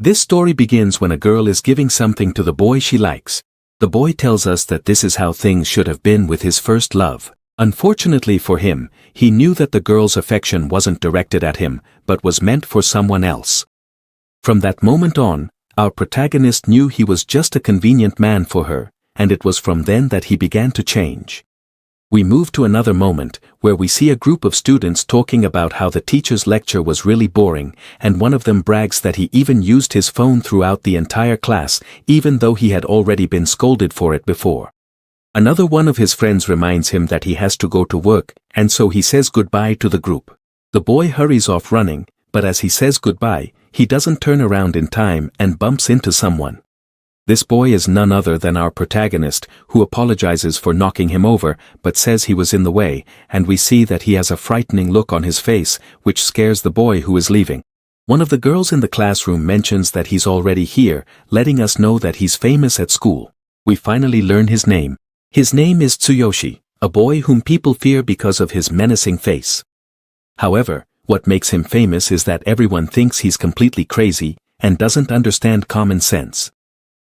This story begins when a girl is giving something to the boy she likes. The boy tells us that this is how things should have been with his first love. Unfortunately for him, he knew that the girl's affection wasn't directed at him, but was meant for someone else. From that moment on, our protagonist knew he was just a convenient man for her, and it was from then that he began to change. We move to another moment, where we see a group of students talking about how the teacher's lecture was really boring, and one of them brags that he even used his phone throughout the entire class, even though he had already been scolded for it before. Another one of his friends reminds him that he has to go to work, and so he says goodbye to the group. The boy hurries off running, but as he says goodbye, he doesn't turn around in time and bumps into someone. This boy is none other than our protagonist, who apologizes for knocking him over, but says he was in the way, and we see that he has a frightening look on his face, which scares the boy who is leaving. One of the girls in the classroom mentions that he's already here, letting us know that he's famous at school. We finally learn his name. His name is Tsuyoshi, a boy whom people fear because of his menacing face. However, what makes him famous is that everyone thinks he's completely crazy and doesn't understand common sense.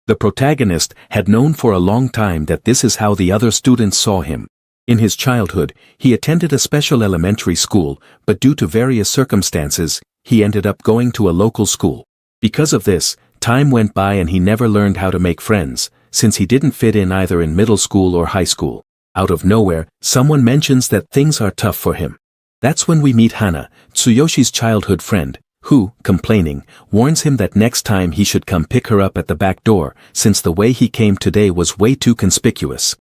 The protagonist had known for a long time that this is how the other students saw him. In his childhood, he attended a special elementary school, but due to various circumstances, he ended up going to a local school. Because of this, time went by and he never learned how to make friends, since he didn't fit in either in middle school or high school. Out of nowhere, someone mentions that things are tough for him. That's when we meet Hana, Tsuyoshi's childhood friend, who, complaining, warns him that next time he should come pick her up at the back door, since the way he came today was way too conspicuous.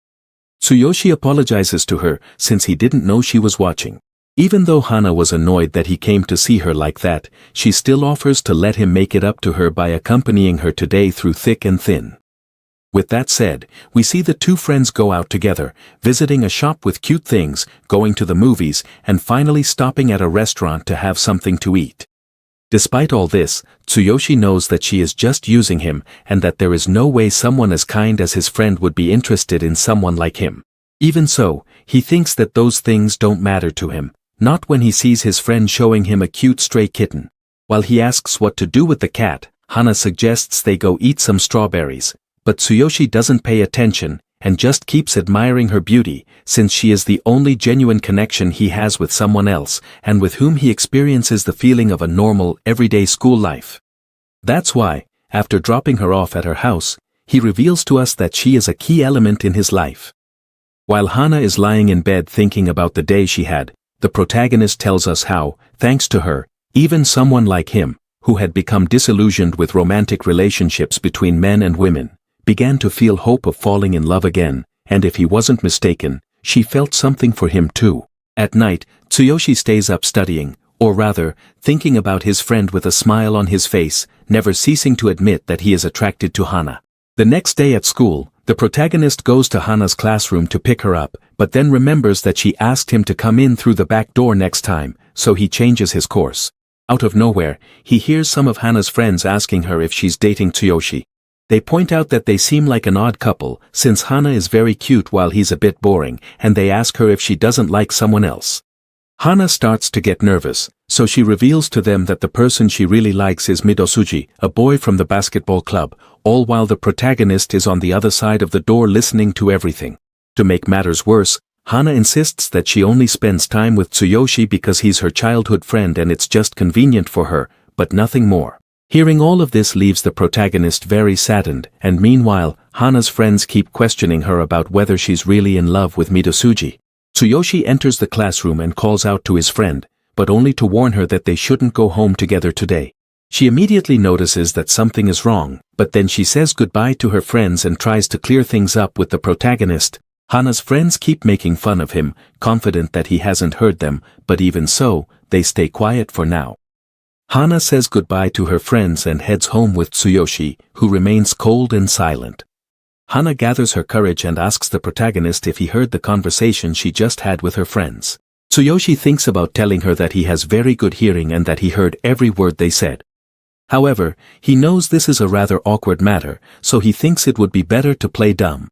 Tsuyoshi apologizes to her, since he didn't know she was watching. Even though Hana was annoyed that he came to see her like that, she still offers to let him make it up to her by accompanying her today through thick and thin. With that said, we see the two friends go out together, visiting a shop with cute things, going to the movies, and finally stopping at a restaurant to have something to eat. Despite all this, Tsuyoshi knows that she is just using him and that there is no way someone as kind as his friend would be interested in someone like him. Even so, he thinks that those things don't matter to him, not when he sees his friend showing him a cute stray kitten. While he asks what to do with the cat, Hana suggests they go eat some strawberries, but Tsuyoshi doesn't pay attention and just keeps admiring her beauty, since she is the only genuine connection he has with someone else and with whom he experiences the feeling of a normal, everyday school life. That's why, after dropping her off at her house, he reveals to us that she is a key element in his life. While Hana is lying in bed thinking about the day she had, the protagonist tells us how, thanks to her, even someone like him, who had become disillusioned with romantic relationships between men and women, began to feel hope of falling in love again, and if he wasn't mistaken, she felt something for him too. At night, Tsuyoshi stays up studying, or rather, thinking about his friend with a smile on his face, never ceasing to admit that he is attracted to Hana. The next day at school, the protagonist goes to Hana's classroom to pick her up, but then remembers that she asked him to come in through the back door next time, so he changes his course. Out of nowhere, he hears some of Hana's friends asking her if she's dating Tsuyoshi. They point out that they seem like an odd couple, since Hana is very cute while he's a bit boring, and they ask her if she doesn't like someone else. Hana starts to get nervous, so she reveals to them that the person she really likes is Midosuji, a boy from the basketball club, all while the protagonist is on the other side of the door listening to everything. To make matters worse, Hana insists that she only spends time with Tsuyoshi because he's her childhood friend and it's just convenient for her, but nothing more. Hearing all of this leaves the protagonist very saddened, and meanwhile, Hana's friends keep questioning her about whether she's really in love with Midosuji. Tsuyoshi enters the classroom and calls out to his friend, but only to warn her that they shouldn't go home together today. She immediately notices that something is wrong, but then she says goodbye to her friends and tries to clear things up with the protagonist. Hana's friends keep making fun of him, confident that he hasn't heard them, but even so, they stay quiet for now. Hana says goodbye to her friends and heads home with Tsuyoshi, who remains cold and silent. Hana gathers her courage and asks the protagonist if he heard the conversation she just had with her friends. Tsuyoshi thinks about telling her that he has very good hearing and that he heard every word they said. However, he knows this is a rather awkward matter, so he thinks it would be better to play dumb.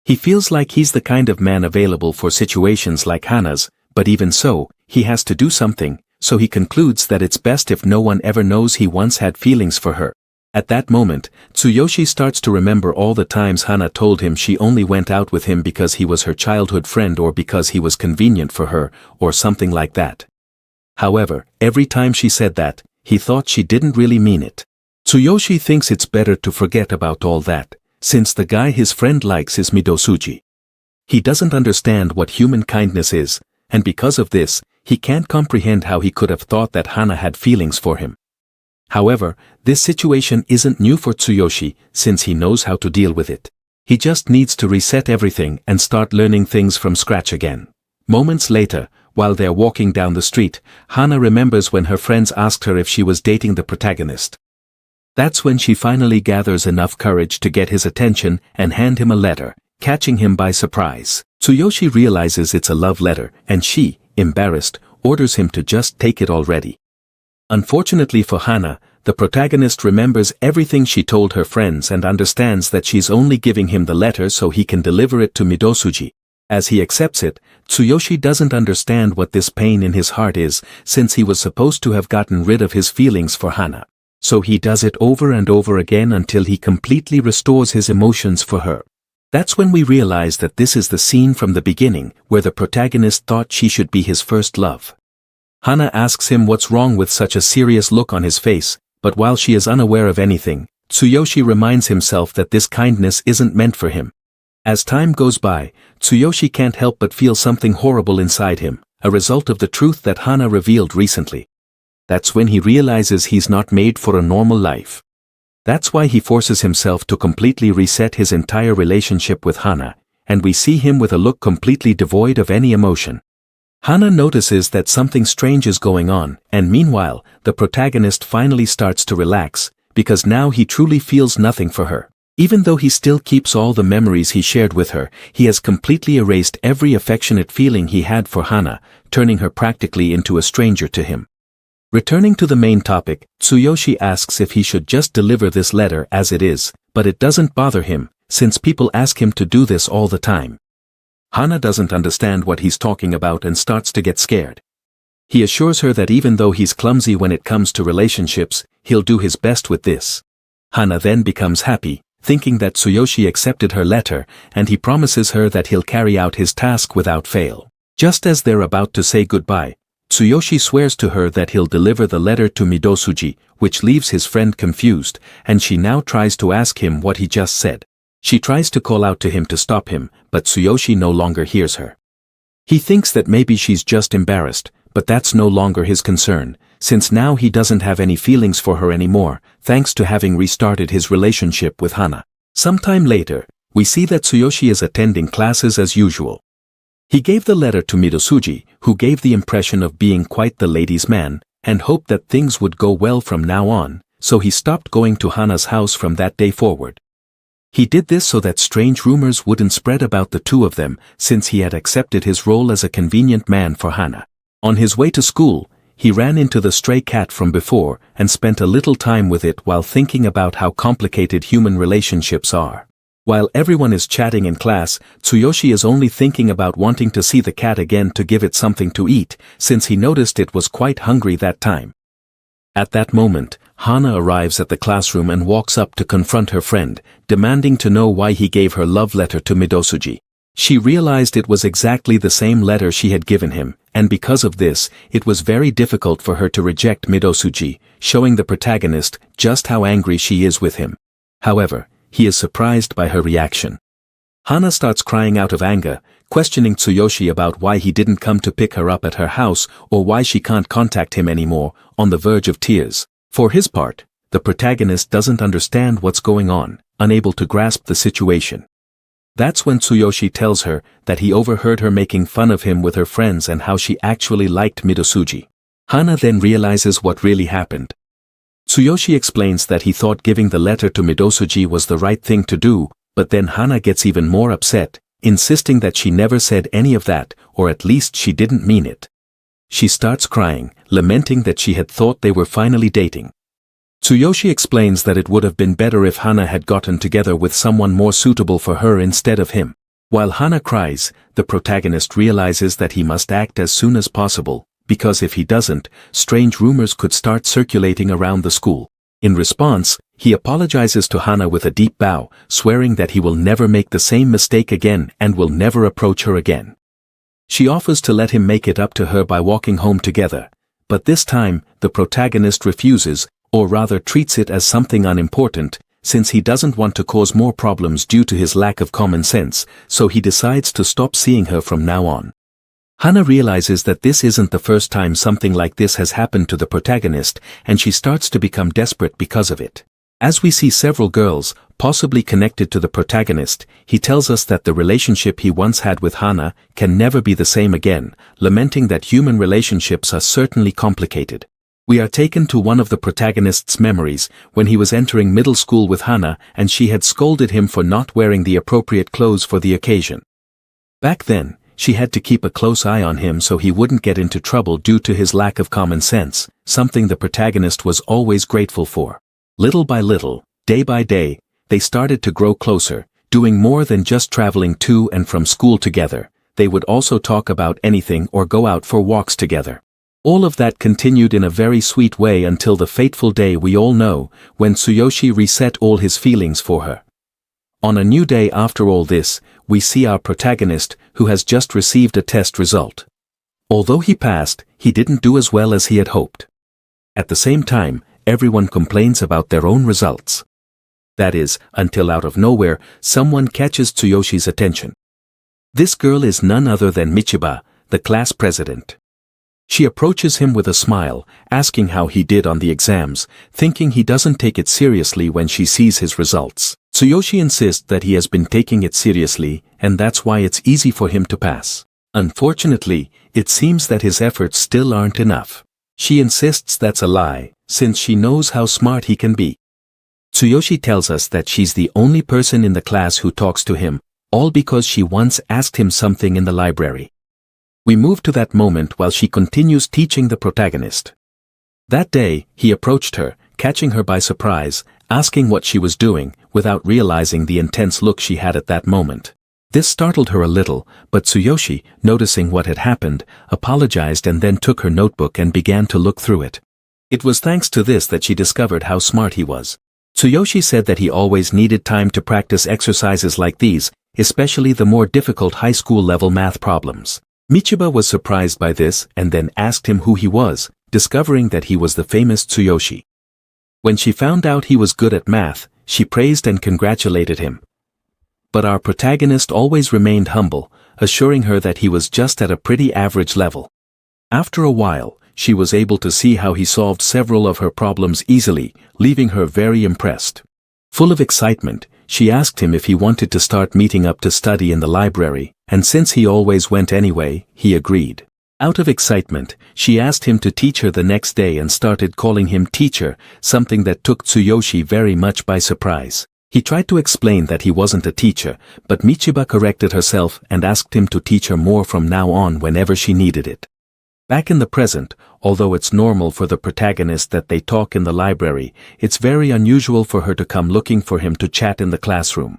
He feels like he's the kind of man available for situations like Hana's, but even so, he has to do something, so he concludes that it's best if no one ever knows he once had feelings for her. At that moment, Tsuyoshi starts to remember all the times Hana told him she only went out with him because he was her childhood friend or because he was convenient for her, or something like that. However, every time she said that, he thought she didn't really mean it. Tsuyoshi thinks it's better to forget about all that, since the guy his friend likes is Midosuji. He doesn't understand what human kindness is, and because of this, he can't comprehend how he could have thought that Hana had feelings for him. However, this situation isn't new for Tsuyoshi, since he knows how to deal with it. He just needs to reset everything and start learning things from scratch again. Moments later, while they're walking down the street, Hana remembers when her friends asked her if she was dating the protagonist. That's when she finally gathers enough courage to get his attention and hand him a letter, catching him by surprise. Tsuyoshi realizes it's a love letter, and she, embarrassed, orders him to just take it already. Unfortunately for Hana, the protagonist remembers everything she told her friends and understands that she's only giving him the letter so he can deliver it to Midosuji. As he accepts it, Tsuyoshi doesn't understand what this pain in his heart is, since he was supposed to have gotten rid of his feelings for Hana. So he does it over and over again until he completely restores his emotions for her. That's when we realize that this is the scene from the beginning where the protagonist thought she should be his first love. Hana asks him what's wrong with such a serious look on his face, but while she is unaware of anything, Tsuyoshi reminds himself that this kindness isn't meant for him. As time goes by, Tsuyoshi can't help but feel something horrible inside him, a result of the truth that Hana revealed recently. That's when he realizes he's not made for a normal life. That's why he forces himself to completely reset his entire relationship with Hana, and we see him with a look completely devoid of any emotion. Hana notices that something strange is going on, and meanwhile, the protagonist finally starts to relax, because now he truly feels nothing for her. Even though he still keeps all the memories he shared with her, he has completely erased every affectionate feeling he had for Hana, turning her practically into a stranger to him. Returning to the main topic, Tsuyoshi asks if he should just deliver this letter as it is, but it doesn't bother him, since people ask him to do this all the time. Hana doesn't understand what he's talking about and starts to get scared. He assures her that even though he's clumsy when it comes to relationships, he'll do his best with this. Hana then becomes happy, thinking that Tsuyoshi accepted her letter, and he promises her that he'll carry out his task without fail. Just as they're about to say goodbye, Tsuyoshi swears to her that he'll deliver the letter to Midosuji, which leaves his friend confused, and she now tries to ask him what he just said. She tries to call out to him to stop him, but Tsuyoshi no longer hears her. He thinks that maybe she's just embarrassed, but that's no longer his concern, since now he doesn't have any feelings for her anymore, thanks to having restarted his relationship with Hana. Sometime later, we see that Tsuyoshi is attending classes as usual. He gave the letter to Midosuji, who gave the impression of being quite the ladies' man, and hoped that things would go well from now on, so he stopped going to Hana's house from that day forward. He did this so that strange rumors wouldn't spread about the two of them, since he had accepted his role as a convenient man for Hana. On his way to school, he ran into the stray cat from before and spent a little time with it while thinking about how complicated human relationships are. While everyone is chatting in class, Tsuyoshi is only thinking about wanting to see the cat again to give it something to eat, since he noticed it was quite hungry that time. At that moment, Hana arrives at the classroom and walks up to confront her friend, demanding to know why he gave her love letter to Midosuji. She realized it was exactly the same letter she had given him, and because of this, it was very difficult for her to reject Midosuji, showing the protagonist just how angry she is with him. However, he is surprised by her reaction. Hana starts crying out of anger, questioning Tsuyoshi about why he didn't come to pick her up at her house or why she can't contact him anymore, on the verge of tears. For his part, the protagonist doesn't understand what's going on, unable to grasp the situation. That's when Tsuyoshi tells her that he overheard her making fun of him with her friends and how she actually liked Midosuji. Hana then realizes what really happened. Tsuyoshi explains that he thought giving the letter to Midosuji was the right thing to do, but then Hana gets even more upset, insisting that she never said any of that, or at least she didn't mean it. She starts crying, lamenting that she had thought they were finally dating. Tsuyoshi explains that it would have been better if Hana had gotten together with someone more suitable for her instead of him. While Hana cries, the protagonist realizes that he must act as soon as possible, because if he doesn't, strange rumors could start circulating around the school. In response, he apologizes to Hana with a deep bow, swearing that he will never make the same mistake again and will never approach her again. She offers to let him make it up to her by walking home together, but this time, the protagonist refuses, or rather treats it as something unimportant, since he doesn't want to cause more problems due to his lack of common sense, so he decides to stop seeing her from now on. Hana realizes that this isn't the first time something like this has happened to the protagonist, and she starts to become desperate because of it. As we see several girls, possibly connected to the protagonist, he tells us that the relationship he once had with Hana can never be the same again, lamenting that human relationships are certainly complicated. We are taken to one of the protagonist's memories, when he was entering middle school with Hana and she had scolded him for not wearing the appropriate clothes for the occasion. Back then, she had to keep a close eye on him so he wouldn't get into trouble due to his lack of common sense, something the protagonist was always grateful for. Little by little, day by day, they started to grow closer, doing more than just traveling to and from school together. They would also talk about anything or go out for walks together. All of that continued in a very sweet way until the fateful day we all know, when Tsuyoshi reset all his feelings for her. On a new day after all this, we see our protagonist, who has just received a test result. Although he passed, he didn't do as well as he had hoped. At the same time, everyone complains about their own results. That is, until out of nowhere, someone catches Tsuyoshi's attention. This girl is none other than Michiba, the class president. She approaches him with a smile, asking how he did on the exams, thinking he doesn't take it seriously when she sees his results. Tsuyoshi insists that he has been taking it seriously, and that's why it's easy for him to pass. Unfortunately, it seems that his efforts still aren't enough. She insists that's a lie, since she knows how smart he can be. Tsuyoshi tells us that she's the only person in the class who talks to him, all because she once asked him something in the library. We move to that moment while she continues teaching the protagonist. That day, he approached her, catching her by surprise, asking what she was doing, without realizing the intense look she had at that moment. This startled her a little, but Tsuyoshi, noticing what had happened, apologized and then took her notebook and began to look through it. It was thanks to this that she discovered how smart he was. Tsuyoshi said that he always needed time to practice exercises like these, especially the more difficult high school level math problems. Michiba was surprised by this and then asked him who he was, discovering that he was the famous Tsuyoshi. When she found out he was good at math, she praised and congratulated him. But our protagonist always remained humble, assuring her that he was just at a pretty average level. After a while, she was able to see how he solved several of her problems easily, leaving her very impressed. Full of excitement, she asked him if he wanted to start meeting up to study in the library, and since he always went anyway, he agreed. Out of excitement, she asked him to teach her the next day and started calling him teacher, something that took Tsuyoshi very much by surprise. He tried to explain that he wasn't a teacher, but Michiba corrected herself and asked him to teach her more from now on whenever she needed it. Back in the present, although it's normal for the protagonist that they talk in the library, it's very unusual for her to come looking for him to chat in the classroom.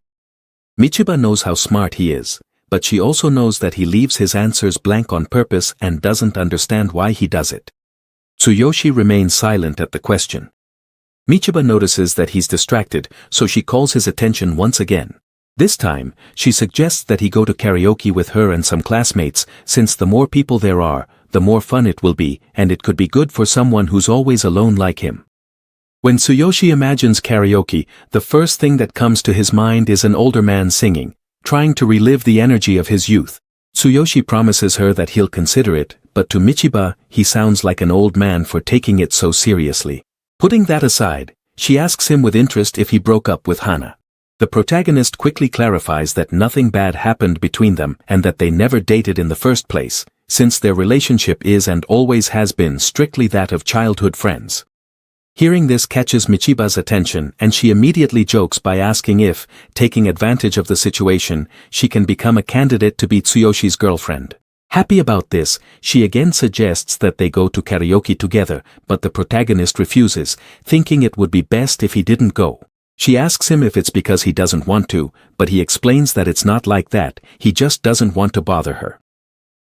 Michiba knows how smart he is, but she also knows that he leaves his answers blank on purpose and doesn't understand why he does it. Tsuyoshi remains silent at the question. Michiba notices that he's distracted, so she calls his attention once again. This time, she suggests that he go to karaoke with her and some classmates, since the more people there are, the more fun it will be, and it could be good for someone who's always alone like him. When Tsuyoshi imagines karaoke, the first thing that comes to his mind is an older man singing, trying to relive the energy of his youth. Tsuyoshi promises her that he'll consider it, but to Michiba, he sounds like an old man for taking it so seriously. Putting that aside, she asks him with interest if he broke up with Hana. The protagonist quickly clarifies that nothing bad happened between them and that they never dated in the first place, since their relationship is and always has been strictly that of childhood friends. Hearing this catches Michiba's attention and she immediately jokes by asking if, taking advantage of the situation, she can become a candidate to be Tsuyoshi's girlfriend. Happy about this, she again suggests that they go to karaoke together, but the protagonist refuses, thinking it would be best if he didn't go. She asks him if it's because he doesn't want to, but he explains that it's not like that, he just doesn't want to bother her.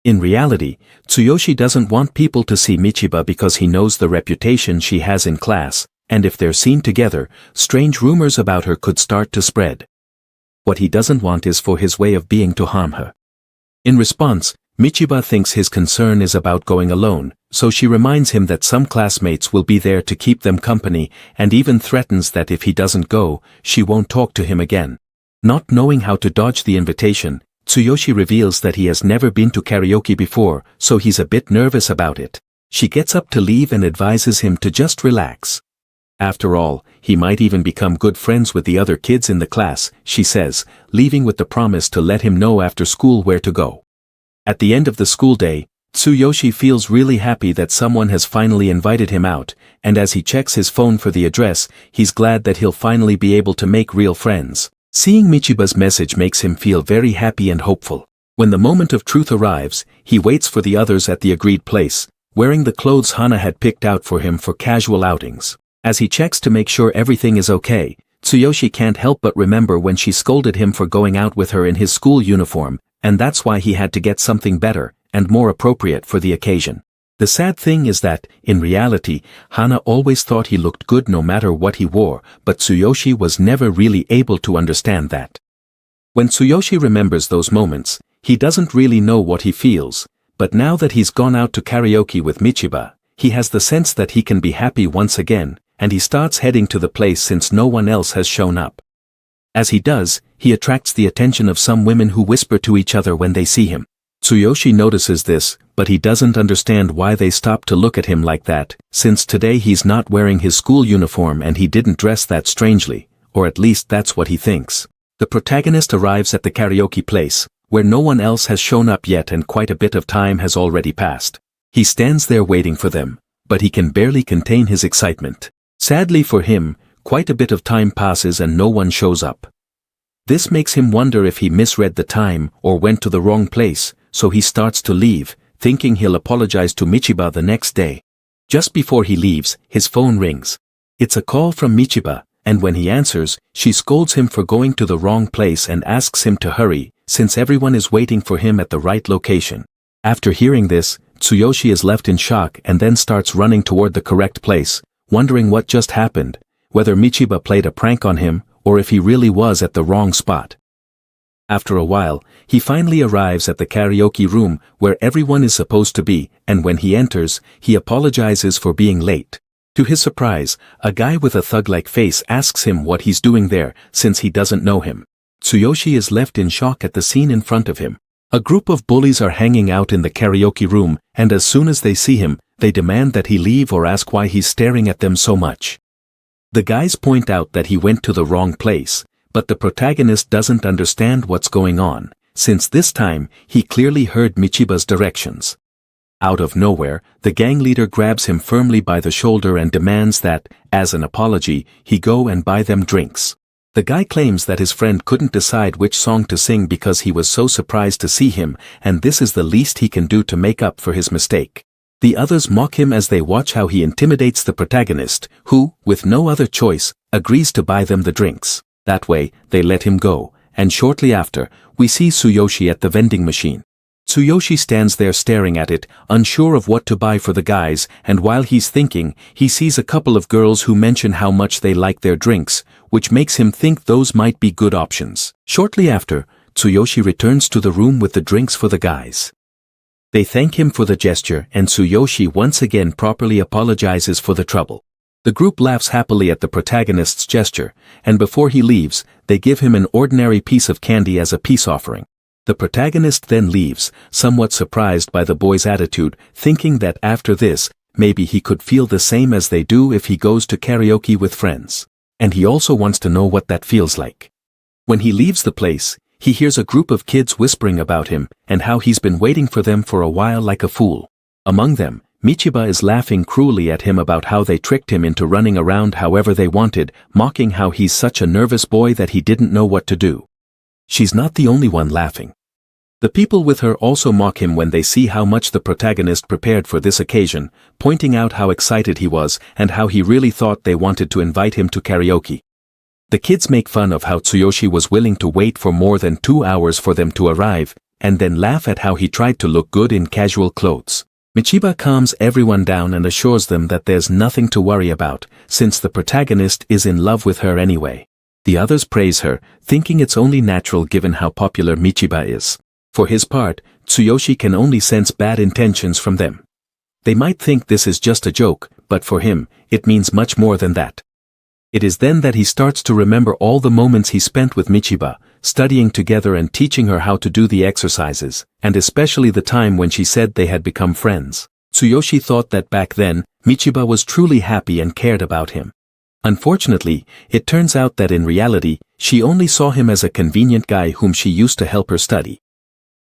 In reality, Tsuyoshi doesn't want people to see Michiba because he knows the reputation she has in class, and if they're seen together, strange rumors about her could start to spread. What he doesn't want is for his way of being to harm her. In response, Michiba thinks his concern is about going alone, so she reminds him that some classmates will be there to keep them company and even threatens that if he doesn't go, she won't talk to him again. Not knowing how to dodge the invitation, Tsuyoshi reveals that he has never been to karaoke before, so he's a bit nervous about it. She gets up to leave and advises him to just relax. After all, he might even become good friends with the other kids in the class, she says, leaving with the promise to let him know after school where to go. At the end of the school day, Tsuyoshi feels really happy that someone has finally invited him out, and as he checks his phone for the address, he's glad that he'll finally be able to make real friends. Seeing Michiba's message makes him feel very happy and hopeful. When the moment of truth arrives, he waits for the others at the agreed place, wearing the clothes Hana had picked out for him for casual outings. As he checks to make sure everything is okay, Tsuyoshi can't help but remember when she scolded him for going out with her in his school uniform, and that's why he had to get something better and more appropriate for the occasion. The sad thing is that, in reality, Hana always thought he looked good no matter what he wore, but Tsuyoshi was never really able to understand that. When Tsuyoshi remembers those moments, he doesn't really know what he feels, but now that he's gone out to karaoke with Michiba, he has the sense that he can be happy once again, and he starts heading to the place since no one else has shown up. As he does, he attracts the attention of some women who whisper to each other when they see him. Tsuyoshi notices this, but he doesn't understand why they stop to look at him like that, since today he's not wearing his school uniform and he didn't dress that strangely, or at least that's what he thinks. The protagonist arrives at the karaoke place, where no one else has shown up yet and quite a bit of time has already passed. He stands there waiting for them, but he can barely contain his excitement. Sadly for him, quite a bit of time passes and no one shows up. This makes him wonder if he misread the time or went to the wrong place, so he starts to leave, thinking he'll apologize to Michiba the next day. Just before he leaves, his phone rings. It's a call from Michiba, and when he answers, she scolds him for going to the wrong place and asks him to hurry, since everyone is waiting for him at the right location. After hearing this, Tsuyoshi is left in shock and then starts running toward the correct place, wondering what just happened, whether Michiba played a prank on him, or if he really was at the wrong spot. After a while, he finally arrives at the karaoke room where everyone is supposed to be, and when he enters, he apologizes for being late. To his surprise, a guy with a thug-like face asks him what he's doing there, since he doesn't know him. Tsuyoshi is left in shock at the scene in front of him. A group of bullies are hanging out in the karaoke room, and as soon as they see him, they demand that he leave or ask why he's staring at them so much. The guys point out that he went to the wrong place, but the protagonist doesn't understand what's going on, since this time, he clearly heard Michiba's directions. Out of nowhere, the gang leader grabs him firmly by the shoulder and demands that, as an apology, he go and buy them drinks. The guy claims that his friend couldn't decide which song to sing because he was so surprised to see him, and this is the least he can do to make up for his mistake. The others mock him as they watch how he intimidates the protagonist, who, with no other choice, agrees to buy them the drinks. That way, they let him go, and shortly after, we see Tsuyoshi at the vending machine. Tsuyoshi stands there staring at it, unsure of what to buy for the guys, and while he's thinking, he sees a couple of girls who mention how much they like their drinks, which makes him think those might be good options. Shortly after, Tsuyoshi returns to the room with the drinks for the guys. They thank him for the gesture and Tsuyoshi once again properly apologizes for the trouble. The group laughs happily at the protagonist's gesture, and before he leaves, they give him an ordinary piece of candy as a peace offering. The protagonist then leaves, somewhat surprised by the boy's attitude, thinking that after this, maybe he could feel the same as they do if he goes to karaoke with friends. And he also wants to know what that feels like. When he leaves the place, he hears a group of kids whispering about him and how he's been waiting for them for a while like a fool. Among them, Michiba is laughing cruelly at him about how they tricked him into running around however they wanted, mocking how he's such a nervous boy that he didn't know what to do. She's not the only one laughing. The people with her also mock him when they see how much the protagonist prepared for this occasion, pointing out how excited he was and how he really thought they wanted to invite him to karaoke. The kids make fun of how Tsuyoshi was willing to wait for more than 2 hours for them to arrive, and then laugh at how he tried to look good in casual clothes. Michiba calms everyone down and assures them that there's nothing to worry about, since the protagonist is in love with her anyway. The others praise her, thinking it's only natural given how popular Michiba is. For his part, Tsuyoshi can only sense bad intentions from them. They might think this is just a joke, but for him, it means much more than that. It is then that he starts to remember all the moments he spent with Michiba, studying together and teaching her how to do the exercises, and especially the time when she said they had become friends. Tsuyoshi thought that back then, Michiba was truly happy and cared about him. Unfortunately, it turns out that in reality, she only saw him as a convenient guy whom she used to help her study.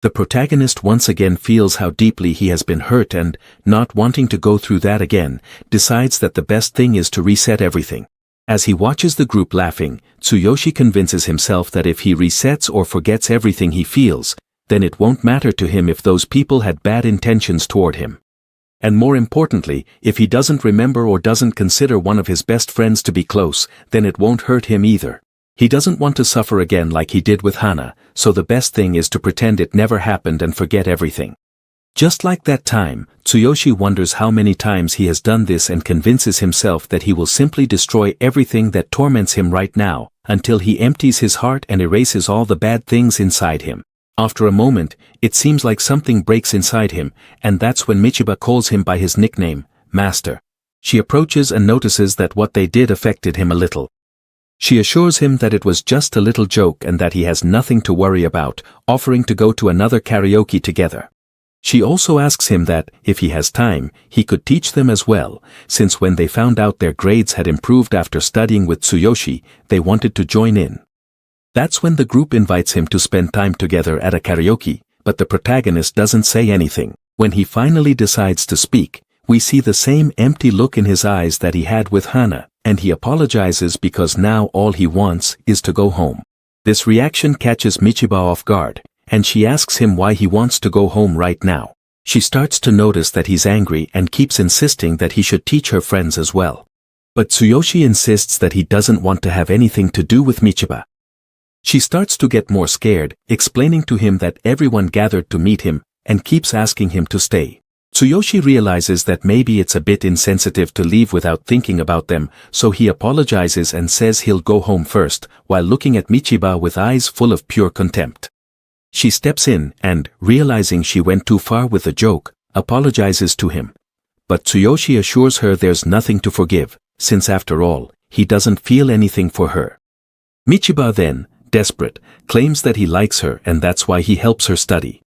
The protagonist once again feels how deeply he has been hurt and, not wanting to go through that again, decides that the best thing is to reset everything. As he watches the group laughing, Tsuyoshi convinces himself that if he resets or forgets everything he feels, then it won't matter to him if those people had bad intentions toward him. And more importantly, if he doesn't remember or doesn't consider one of his best friends to be close, then it won't hurt him either. He doesn't want to suffer again like he did with Hana, so the best thing is to pretend it never happened and forget everything. Just like that time, Tsuyoshi wonders how many times he has done this and convinces himself that he will simply destroy everything that torments him right now, until he empties his heart and erases all the bad things inside him. After a moment, it seems like something breaks inside him, and that's when Michiba calls him by his nickname, Master. She approaches and notices that what they did affected him a little. She assures him that it was just a little joke and that he has nothing to worry about, offering to go to another karaoke together. She also asks him that, if he has time, he could teach them as well, since when they found out their grades had improved after studying with Tsuyoshi, they wanted to join in. That's when the group invites him to spend time together at a karaoke, but the protagonist doesn't say anything. When he finally decides to speak, we see the same empty look in his eyes that he had with Hana, and he apologizes because now all he wants is to go home. This reaction catches Michiba off guard, and she asks him why he wants to go home right now. She starts to notice that he's angry and keeps insisting that he should teach her friends as well. But Tsuyoshi insists that he doesn't want to have anything to do with Michiba. She starts to get more scared, explaining to him that everyone gathered to meet him, and keeps asking him to stay. Tsuyoshi realizes that maybe it's a bit insensitive to leave without thinking about them, so he apologizes and says he'll go home first, while looking at Michiba with eyes full of pure contempt. She steps in and, realizing she went too far with the joke, apologizes to him. But Tsuyoshi assures her there's nothing to forgive, since after all, he doesn't feel anything for her. Michiba then, desperate, claims that he likes her and that's why he helps her study.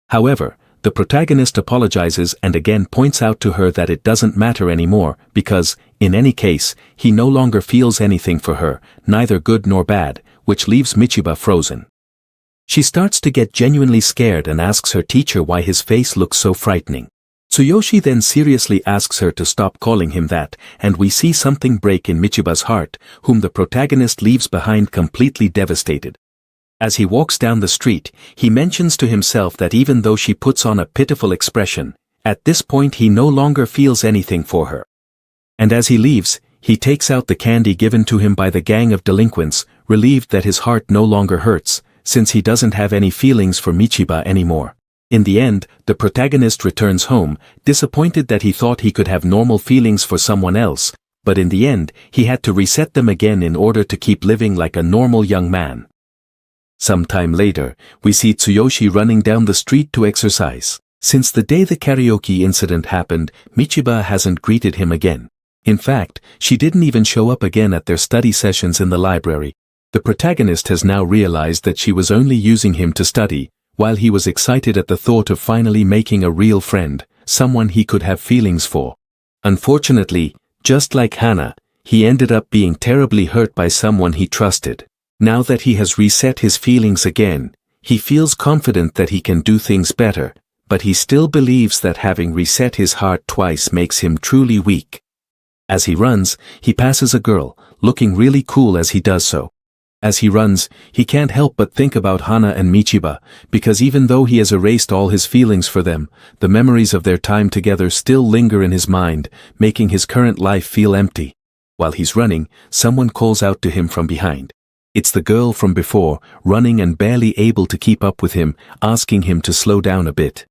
However, the protagonist apologizes and again points out to her that it doesn't matter anymore because, in any case, he no longer feels anything for her, neither good nor bad, which leaves Michiba frozen. She starts to get genuinely scared and asks her teacher why his face looks so frightening. Tsuyoshi then seriously asks her to stop calling him that, and we see something break in Michiba's heart, whom the protagonist leaves behind completely devastated. As he walks down the street, he mentions to himself that even though she puts on a pitiful expression, at this point he no longer feels anything for her. And as he leaves, he takes out the candy given to him by the gang of delinquents, relieved that his heart no longer hurts, since he doesn't have any feelings for Michiba anymore. In the end, the protagonist returns home, disappointed that he thought he could have normal feelings for someone else, but in the end, he had to reset them again in order to keep living like a normal young man. Some time later, we see Tsuyoshi running down the street to exercise. Since the day the karaoke incident happened, Michiba hasn't greeted him again. In fact, she didn't even show up again at their study sessions in the library. The protagonist has now realized that she was only using him to study, while he was excited at the thought of finally making a real friend, someone he could have feelings for. Unfortunately, just like Hana, he ended up being terribly hurt by someone he trusted. Now that he has reset his feelings again, he feels confident that he can do things better, but he still believes that having reset his heart twice makes him truly weak. As he runs, he passes a girl, looking really cool as he does so. As he runs, he can't help but think about Hana and Michiba, because even though he has erased all his feelings for them, the memories of their time together still linger in his mind, making his current life feel empty. While he's running, someone calls out to him from behind. It's the girl from before, running and barely able to keep up with him, asking him to slow down a bit.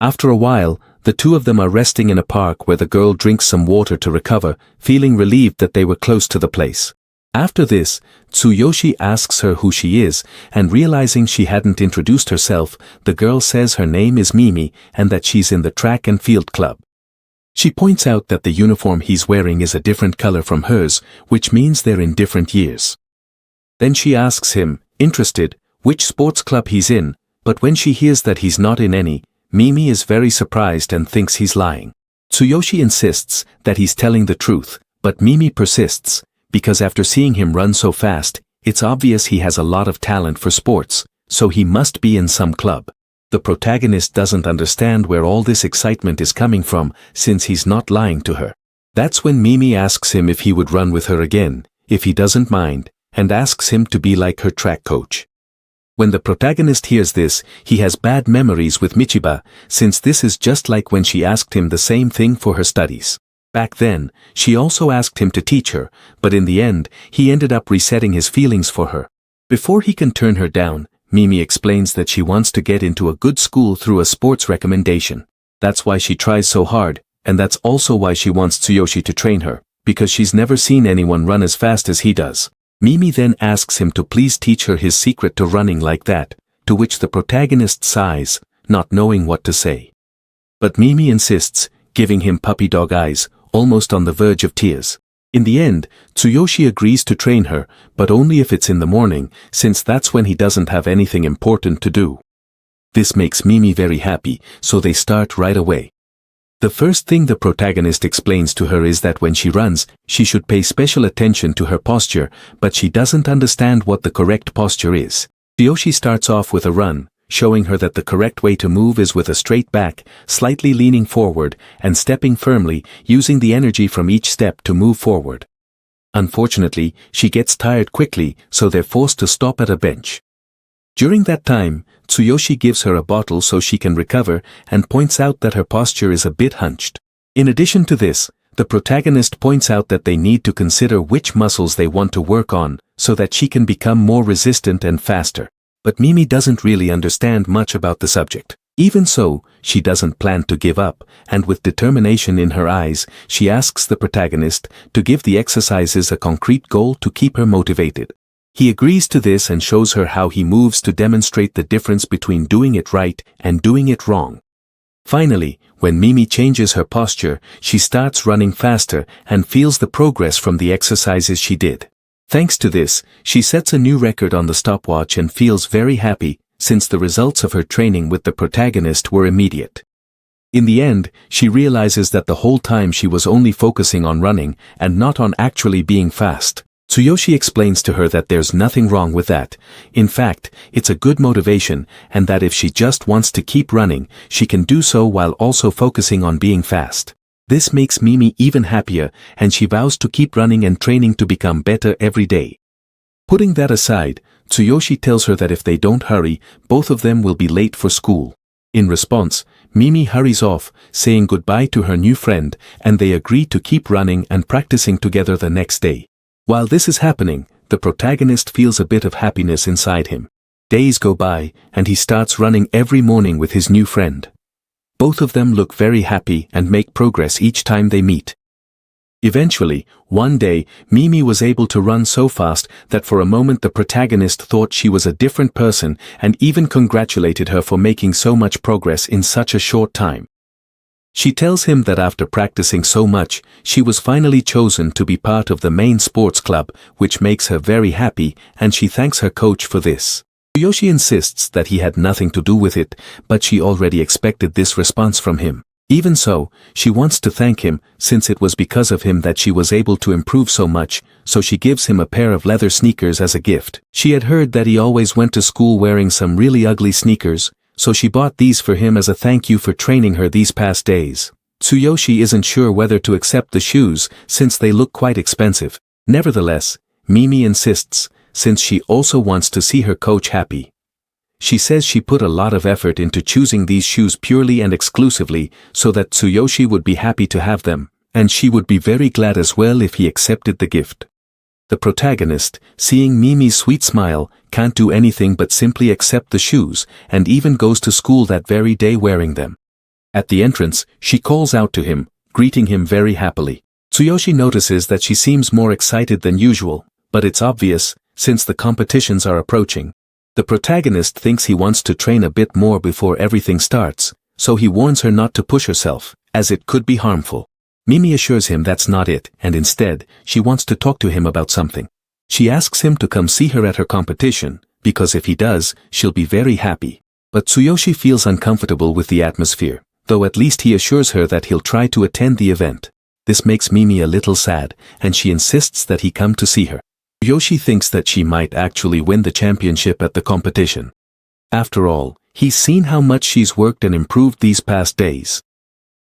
After a while, the two of them are resting in a park where the girl drinks some water to recover, feeling relieved that they were close to the place. After this, Tsuyoshi asks her who she is, and realizing she hadn't introduced herself, the girl says her name is Mimi and that she's in the track and field club. She points out that the uniform he's wearing is a different color from hers, which means they're in different years. Then she asks him, interested, which sports club he's in, but when she hears that he's not in any, Mimi is very surprised and thinks he's lying. Tsuyoshi insists that he's telling the truth, but Mimi persists, because after seeing him run so fast, it's obvious he has a lot of talent for sports, so he must be in some club. The protagonist doesn't understand where all this excitement is coming from, since he's not lying to her. That's when Mimi asks him if he would run with her again, if he doesn't mind, and asks him to be like her track coach. When the protagonist hears this, he has bad memories with Michiba, since this is just like when she asked him the same thing for her studies. Back then, she also asked him to teach her, but in the end, he ended up resetting his feelings for her. Before he can turn her down, Mimi explains that she wants to get into a good school through a sports recommendation. That's why she tries so hard, and that's also why she wants Tsuyoshi to train her, because she's never seen anyone run as fast as he does. Mimi then asks him to please teach her his secret to running like that, to which the protagonist sighs, not knowing what to say. But Mimi insists, giving him puppy dog eyes, almost on the verge of tears. In the end, Tsuyoshi agrees to train her, but only if it's in the morning, since that's when he doesn't have anything important to do. This makes Mimi very happy, so they start right away. The first thing the protagonist explains to her is that when she runs, she should pay special attention to her posture, but she doesn't understand what the correct posture is. Tsuyoshi starts off with a run, showing her that the correct way to move is with a straight back, slightly leaning forward, and stepping firmly, using the energy from each step to move forward. Unfortunately, she gets tired quickly, so they're forced to stop at a bench. During that time, Tsuyoshi gives her a bottle so she can recover and points out that her posture is a bit hunched. In addition to this, the protagonist points out that they need to consider which muscles they want to work on so that she can become more resistant and faster. But Mimi doesn't really understand much about the subject. Even so, she doesn't plan to give up, and with determination in her eyes, she asks the protagonist to give the exercises a concrete goal to keep her motivated. He agrees to this and shows her how he moves to demonstrate the difference between doing it right and doing it wrong. Finally, when Mimi changes her posture, she starts running faster and feels the progress from the exercises she did. Thanks to this, she sets a new record on the stopwatch and feels very happy, since the results of her training with the protagonist were immediate. In the end, she realizes that the whole time she was only focusing on running and not on actually being fast. Tsuyoshi explains to her that there's nothing wrong with that. In fact, it's a good motivation, and that if she just wants to keep running, she can do so while also focusing on being fast. This makes Mimi even happier, and she vows to keep running and training to become better every day. Putting that aside, Tsuyoshi tells her that if they don't hurry, both of them will be late for school. In response, Mimi hurries off, saying goodbye to her new friend, and they agree to keep running and practicing together the next day. While this is happening, the protagonist feels a bit of happiness inside him. Days go by, and he starts running every morning with his new friend. Both of them look very happy and make progress each time they meet. Eventually, one day, Mimi was able to run so fast that for a moment the protagonist thought she was a different person and even congratulated her for making so much progress in such a short time. She tells him that after practicing so much, she was finally chosen to be part of the main sports club, which makes her very happy, and she thanks her coach for this. Tsuyoshi insists that he had nothing to do with it, but she already expected this response from him. Even so, she wants to thank him, since it was because of him that she was able to improve so much, so she gives him a pair of leather sneakers as a gift. She had heard that he always went to school wearing some really ugly sneakers, so she bought these for him as a thank you for training her these past days. Tsuyoshi isn't sure whether to accept the shoes, since they look quite expensive. Nevertheless, Mimi insists, since she also wants to see her coach happy. She says she put a lot of effort into choosing these shoes purely and exclusively so that Tsuyoshi would be happy to have them, and she would be very glad as well if he accepted the gift. The protagonist, seeing Mimi's sweet smile, can't do anything but simply accept the shoes, and even goes to school that very day wearing them. At the entrance, she calls out to him, greeting him very happily. Tsuyoshi notices that she seems more excited than usual, but it's obvious, since the competitions are approaching. The protagonist thinks he wants to train a bit more before everything starts, so he warns her not to push herself, as it could be harmful. Mimi assures him that's not it, and instead, she wants to talk to him about something. She asks him to come see her at her competition, because if he does, she'll be very happy. But Tsuyoshi feels uncomfortable with the atmosphere, though at least he assures her that he'll try to attend the event. This makes Mimi a little sad, and she insists that he come to see her. Tsuyoshi thinks that she might actually win the championship at the competition. After all, he's seen how much she's worked and improved these past days.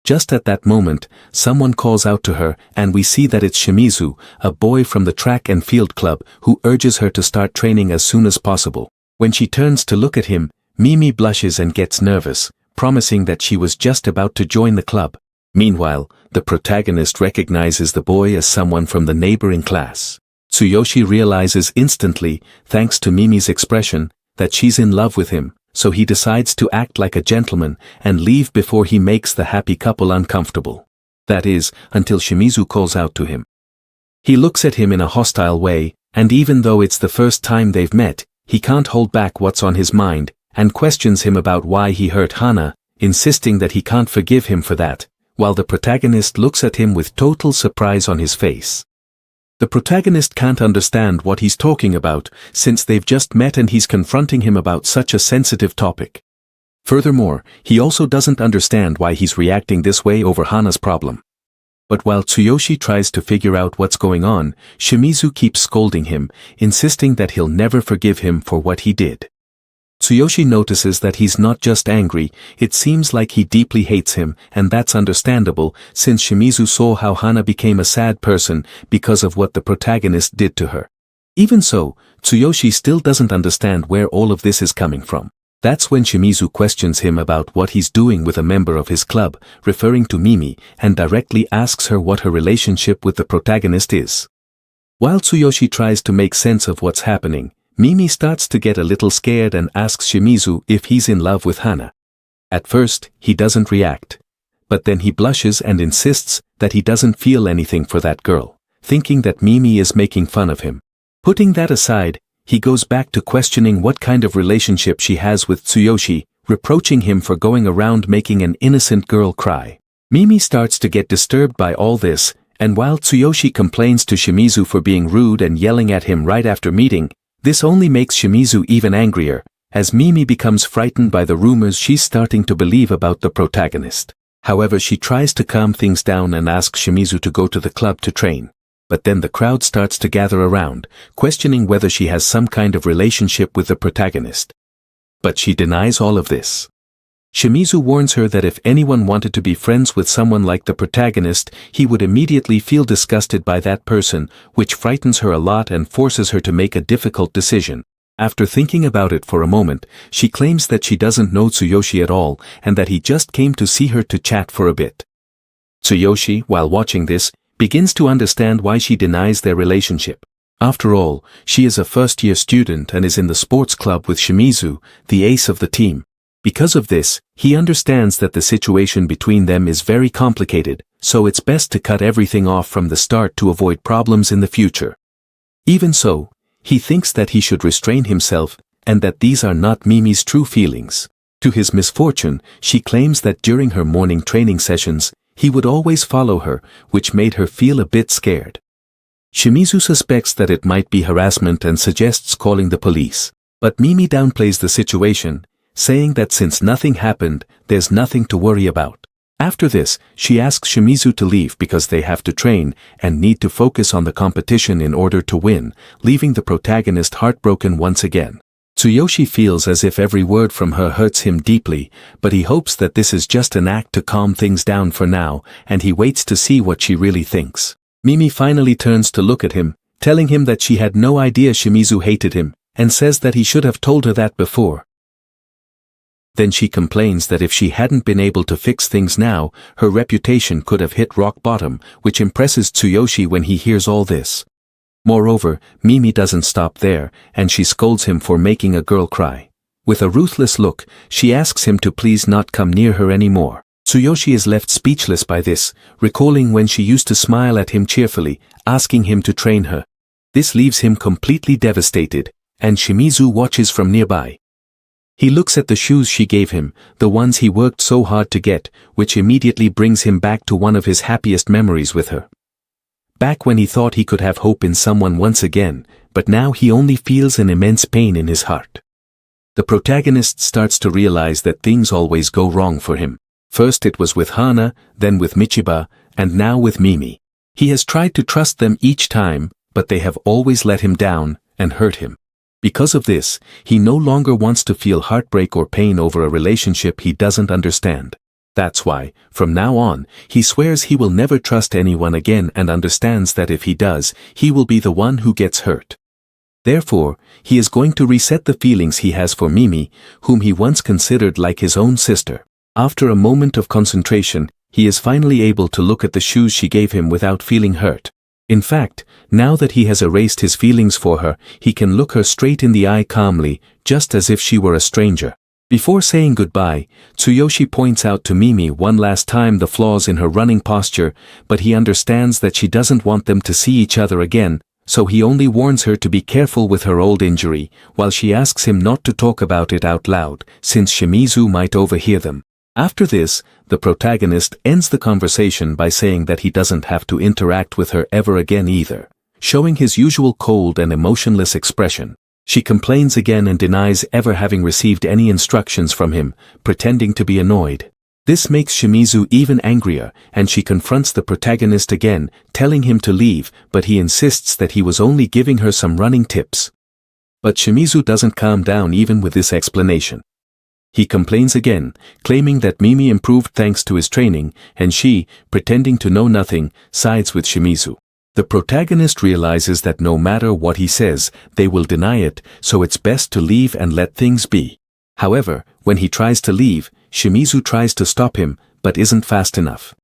Just at that moment, someone calls out to her, and we see that it's Shimizu, a boy from the track and field club, who urges her to start training as soon as possible. When she turns to look at him, Mimi blushes and gets nervous, promising that she was just about to join the club. Meanwhile, the protagonist recognizes the boy as someone from the neighboring class. Tsuyoshi realizes instantly, thanks to Mimi's expression, that she's in love with him, so he decides to act like a gentleman and leave before he makes the happy couple uncomfortable. That is, until Shimizu calls out to him. He looks at him in a hostile way, and even though it's the first time they've met, he can't hold back what's on his mind, and questions him about why he hurt Hana, insisting that he can't forgive him for that, while the protagonist looks at him with total surprise on his face. The protagonist can't understand what he's talking about, since they've just met and he's confronting him about such a sensitive topic. Furthermore, he also doesn't understand why he's reacting this way over Hana's problem. But while Tsuyoshi tries to figure out what's going on, Shimizu keeps scolding him, insisting that he'll never forgive him for what he did. Tsuyoshi notices that he's not just angry, it seems like he deeply hates him, and that's understandable, since Shimizu saw how Hana became a sad person because of what the protagonist did to her. Even so, Tsuyoshi still doesn't understand where all of this is coming from. That's when Shimizu questions him about what he's doing with a member of his club, referring to Mimi, and directly asks her what her relationship with the protagonist is. While Tsuyoshi tries to make sense of what's happening, Mimi starts to get a little scared and asks Shimizu if he's in love with Hana. At first, he doesn't react. But then he blushes and insists that he doesn't feel anything for that girl, thinking that Mimi is making fun of him. Putting that aside, he goes back to questioning what kind of relationship she has with Tsuyoshi, reproaching him for going around making an innocent girl cry. Mimi starts to get disturbed by all this, and while Tsuyoshi complains to Shimizu for being rude and yelling at him right after meeting, this only makes Shimizu even angrier, as Mimi becomes frightened by the rumors she's starting to believe about the protagonist. However, she tries to calm things down and asks Shimizu to go to the club to train. But then the crowd starts to gather around, questioning whether she has some kind of relationship with the protagonist. But she denies all of this. Shimizu warns her that if anyone wanted to be friends with someone like the protagonist, he would immediately feel disgusted by that person, which frightens her a lot and forces her to make a difficult decision. After thinking about it for a moment, she claims that she doesn't know Tsuyoshi at all and that he just came to see her to chat for a bit. Tsuyoshi, while watching this, begins to understand why she denies their relationship. After all, she is a first-year student and is in the sports club with Shimizu, the ace of the team. Because of this, he understands that the situation between them is very complicated, so it's best to cut everything off from the start to avoid problems in the future. Even so, he thinks that he should restrain himself, and that these are not Mimi's true feelings. To his misfortune, she claims that during her morning training sessions, he would always follow her, which made her feel a bit scared. Shimizu suspects that it might be harassment and suggests calling the police, but Mimi downplays the situation, saying that since nothing happened, there's nothing to worry about. After this, she asks Shimizu to leave because they have to train and need to focus on the competition in order to win, leaving the protagonist heartbroken once again. Tsuyoshi feels as if every word from her hurts him deeply, but he hopes that this is just an act to calm things down for now, and he waits to see what she really thinks. Mimi finally turns to look at him, telling him that she had no idea Shimizu hated him, and says that he should have told her that before. Then she complains that if she hadn't been able to fix things now, her reputation could have hit rock bottom, which impresses Tsuyoshi when he hears all this. Moreover, Mimi doesn't stop there, and she scolds him for making a girl cry. With a ruthless look, she asks him to please not come near her anymore. Tsuyoshi is left speechless by this, recalling when she used to smile at him cheerfully, asking him to train her. This leaves him completely devastated, and Shimizu watches from nearby. He looks at the shoes she gave him, the ones he worked so hard to get, which immediately brings him back to one of his happiest memories with her. Back when he thought he could have hope in someone once again, but now he only feels an immense pain in his heart. The protagonist starts to realize that things always go wrong for him. First it was with Hana, then with Michiba, and now with Mimi. He has tried to trust them each time, but they have always let him down and hurt him. Because of this, he no longer wants to feel heartbreak or pain over a relationship he doesn't understand. That's why, from now on, he swears he will never trust anyone again and understands that if he does, he will be the one who gets hurt. Therefore, he is going to reset the feelings he has for Mimi, whom he once considered like his own sister. After a moment of concentration, he is finally able to look at the shoes she gave him without feeling hurt. In fact, now that he has erased his feelings for her, he can look her straight in the eye calmly, just as if she were a stranger. Before saying goodbye, Tsuyoshi points out to Mimi one last time the flaws in her running posture, but he understands that she doesn't want them to see each other again, so he only warns her to be careful with her old injury, while she asks him not to talk about it out loud, since Shimizu might overhear them. After this, the protagonist ends the conversation by saying that he doesn't have to interact with her ever again either, showing his usual cold and emotionless expression. She complains again and denies ever having received any instructions from him, pretending to be annoyed. This makes Shimizu even angrier, and she confronts the protagonist again, telling him to leave, but he insists that he was only giving her some running tips. But Shimizu doesn't calm down even with this explanation. He complains again, claiming that Mimi improved thanks to his training, and she, pretending to know nothing, sides with Shimizu. The protagonist realizes that no matter what he says, they will deny it, so it's best to leave and let things be. However, when he tries to leave, Shimizu tries to stop him, but isn't fast enough.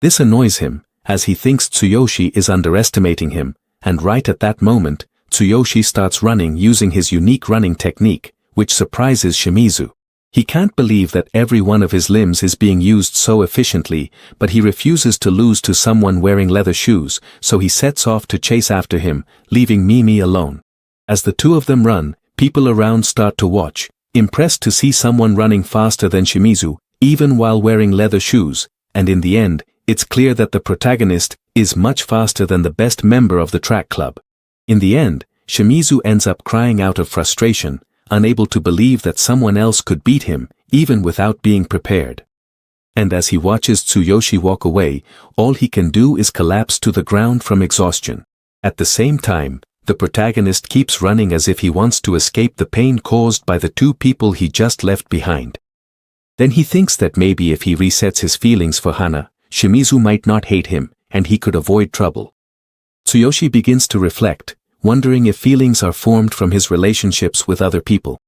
This annoys him, as he thinks Tsuyoshi is underestimating him, and right at that moment, Tsuyoshi starts running using his unique running technique, which surprises Shimizu. He can't believe that every one of his limbs is being used so efficiently, but he refuses to lose to someone wearing leather shoes, so he sets off to chase after him, leaving Mimi alone. As the two of them run, people around start to watch, impressed to see someone running faster than Shimizu, even while wearing leather shoes, and in the end, it's clear that the protagonist is much faster than the best member of the track club. In the end, Shimizu ends up crying out of frustration, unable to believe that someone else could beat him, even without being prepared. And as he watches Tsuyoshi walk away, all he can do is collapse to the ground from exhaustion. At the same time, the protagonist keeps running as if he wants to escape the pain caused by the two people he just left behind. Then he thinks that maybe if he resets his feelings for Hana, Shimizu might not hate him, and he could avoid trouble. Tsuyoshi begins to reflect, wondering if feelings are formed from his relationships with other people.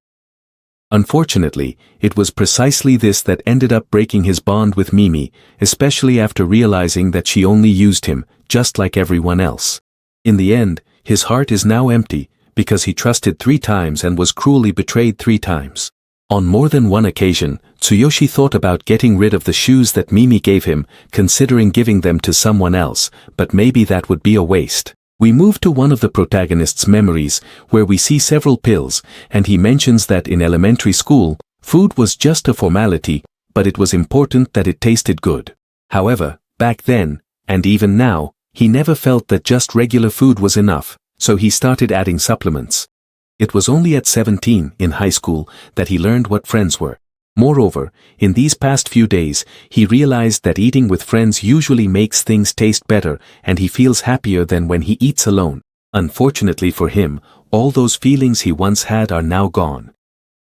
Unfortunately, it was precisely this that ended up breaking his bond with Mimi, especially after realizing that she only used him, just like everyone else. In the end, his heart is now empty, because he trusted 3 times and was cruelly betrayed 3 times. On more than one occasion, Tsuyoshi thought about getting rid of the shoes that Mimi gave him, considering giving them to someone else, but maybe that would be a waste. We move to one of the protagonist's memories, where we see several pills, and he mentions that in elementary school, food was just a formality, but it was important that it tasted good. However, back then, and even now, he never felt that just regular food was enough, so he started adding supplements. It was only at 17, in high school, that he learned what friends were. Moreover, in these past few days, he realized that eating with friends usually makes things taste better, and he feels happier than when he eats alone. Unfortunately for him, all those feelings he once had are now gone.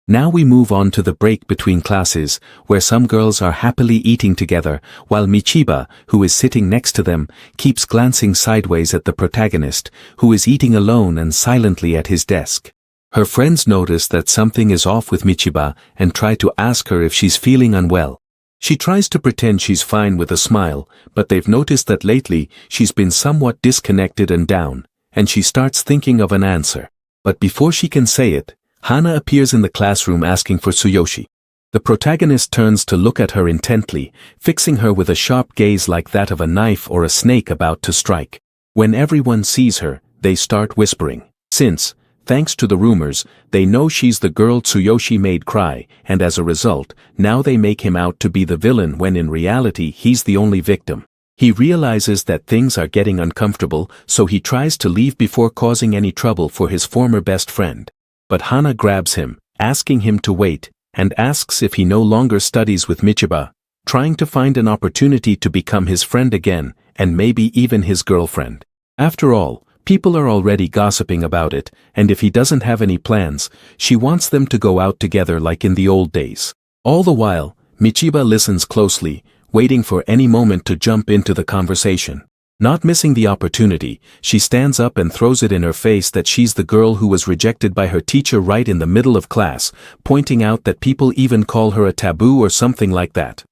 Now we move on to the break between classes, where some girls are happily eating together, while Michiba, who is sitting next to them, keeps glancing sideways at the protagonist, who is eating alone and silently at his desk. Her friends notice that something is off with Michiba and try to ask her if she's feeling unwell. She tries to pretend she's fine with a smile, but they've noticed that lately she's been somewhat disconnected and down, and she starts thinking of an answer. But before she can say it, Hana appears in the classroom asking for Tsuyoshi. The protagonist turns to look at her intently, fixing her with a sharp gaze like that of a knife or a snake about to strike. When everyone sees her, they start whispering. Since, thanks to the rumors, they know she's the girl Tsuyoshi made cry, and as a result, now they make him out to be the villain when in reality he's the only victim. He realizes that things are getting uncomfortable, so he tries to leave before causing any trouble for his former best friend. But Hana grabs him, asking him to wait, and asks if he no longer studies with Michiba, trying to find an opportunity to become his friend again, and maybe even his girlfriend. After all, people are already gossiping about it, and if he doesn't have any plans, she wants them to go out together like in the old days. All the while, Michiba listens closely, waiting for any moment to jump into the conversation. Not missing the opportunity, she stands up and throws it in her face that she's the girl who was rejected by her teacher right in the middle of class, pointing out that people even call her a taboo or something like that.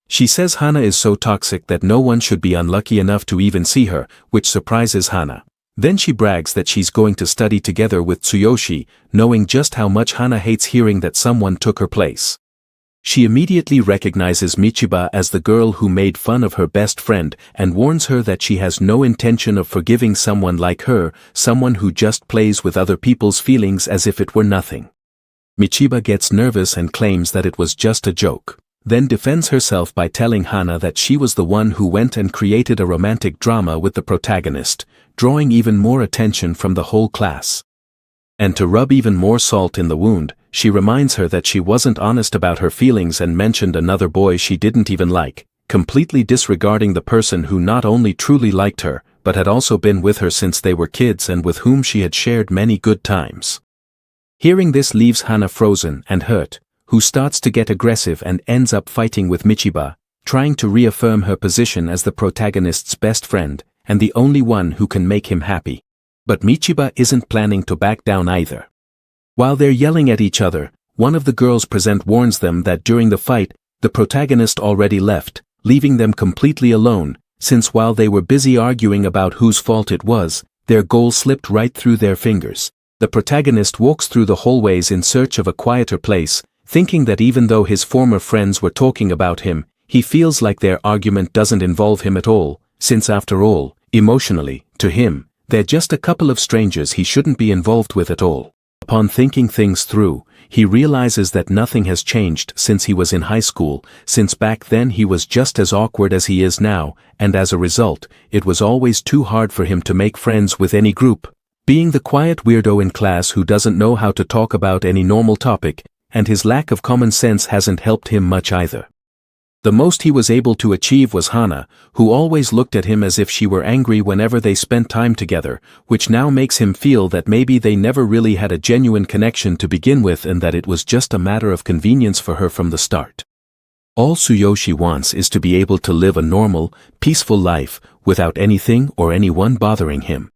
She says Hana is so toxic that no one should be unlucky enough to even see her, which surprises Hana. Then she brags that she's going to study together with Tsuyoshi, knowing just how much Hana hates hearing that someone took her place. She immediately recognizes Michiba as the girl who made fun of her best friend and warns her that she has no intention of forgiving someone like her, someone who just plays with other people's feelings as if it were nothing. Michiba gets nervous and claims that it was just a joke, then defends herself by telling Hana that she was the one who went and created a romantic drama with the protagonist, drawing even more attention from the whole class. And to rub even more salt in the wound, she reminds her that she wasn't honest about her feelings and mentioned another boy she didn't even like, completely disregarding the person who not only truly liked her, but had also been with her since they were kids and with whom she had shared many good times. Hearing this leaves Hana frozen and hurt, who starts to get aggressive and ends up fighting with Michiba, trying to reaffirm her position as the protagonist's best friend, and the only one who can make him happy. But Michiba isn't planning to back down either. While they're yelling at each other, one of the girls present warns them that during the fight, the protagonist already left, leaving them completely alone, since while they were busy arguing about whose fault it was, their goal slipped right through their fingers. The protagonist walks through the hallways in search of a quieter place, thinking that even though his former friends were talking about him, he feels like their argument doesn't involve him at all, since after all, emotionally, to him, they're just a couple of strangers he shouldn't be involved with at all. Upon thinking things through, he realizes that nothing has changed since he was in high school, since back then he was just as awkward as he is now, and as a result, it was always too hard for him to make friends with any group. Being the quiet weirdo in class who doesn't know how to talk about any normal topic, and his lack of common sense hasn't helped him much either. The most he was able to achieve was Hana, who always looked at him as if she were angry whenever they spent time together, which now makes him feel that maybe they never really had a genuine connection to begin with and that it was just a matter of convenience for her from the start. All Tsuyoshi wants is to be able to live a normal, peaceful life, without anything or anyone bothering him.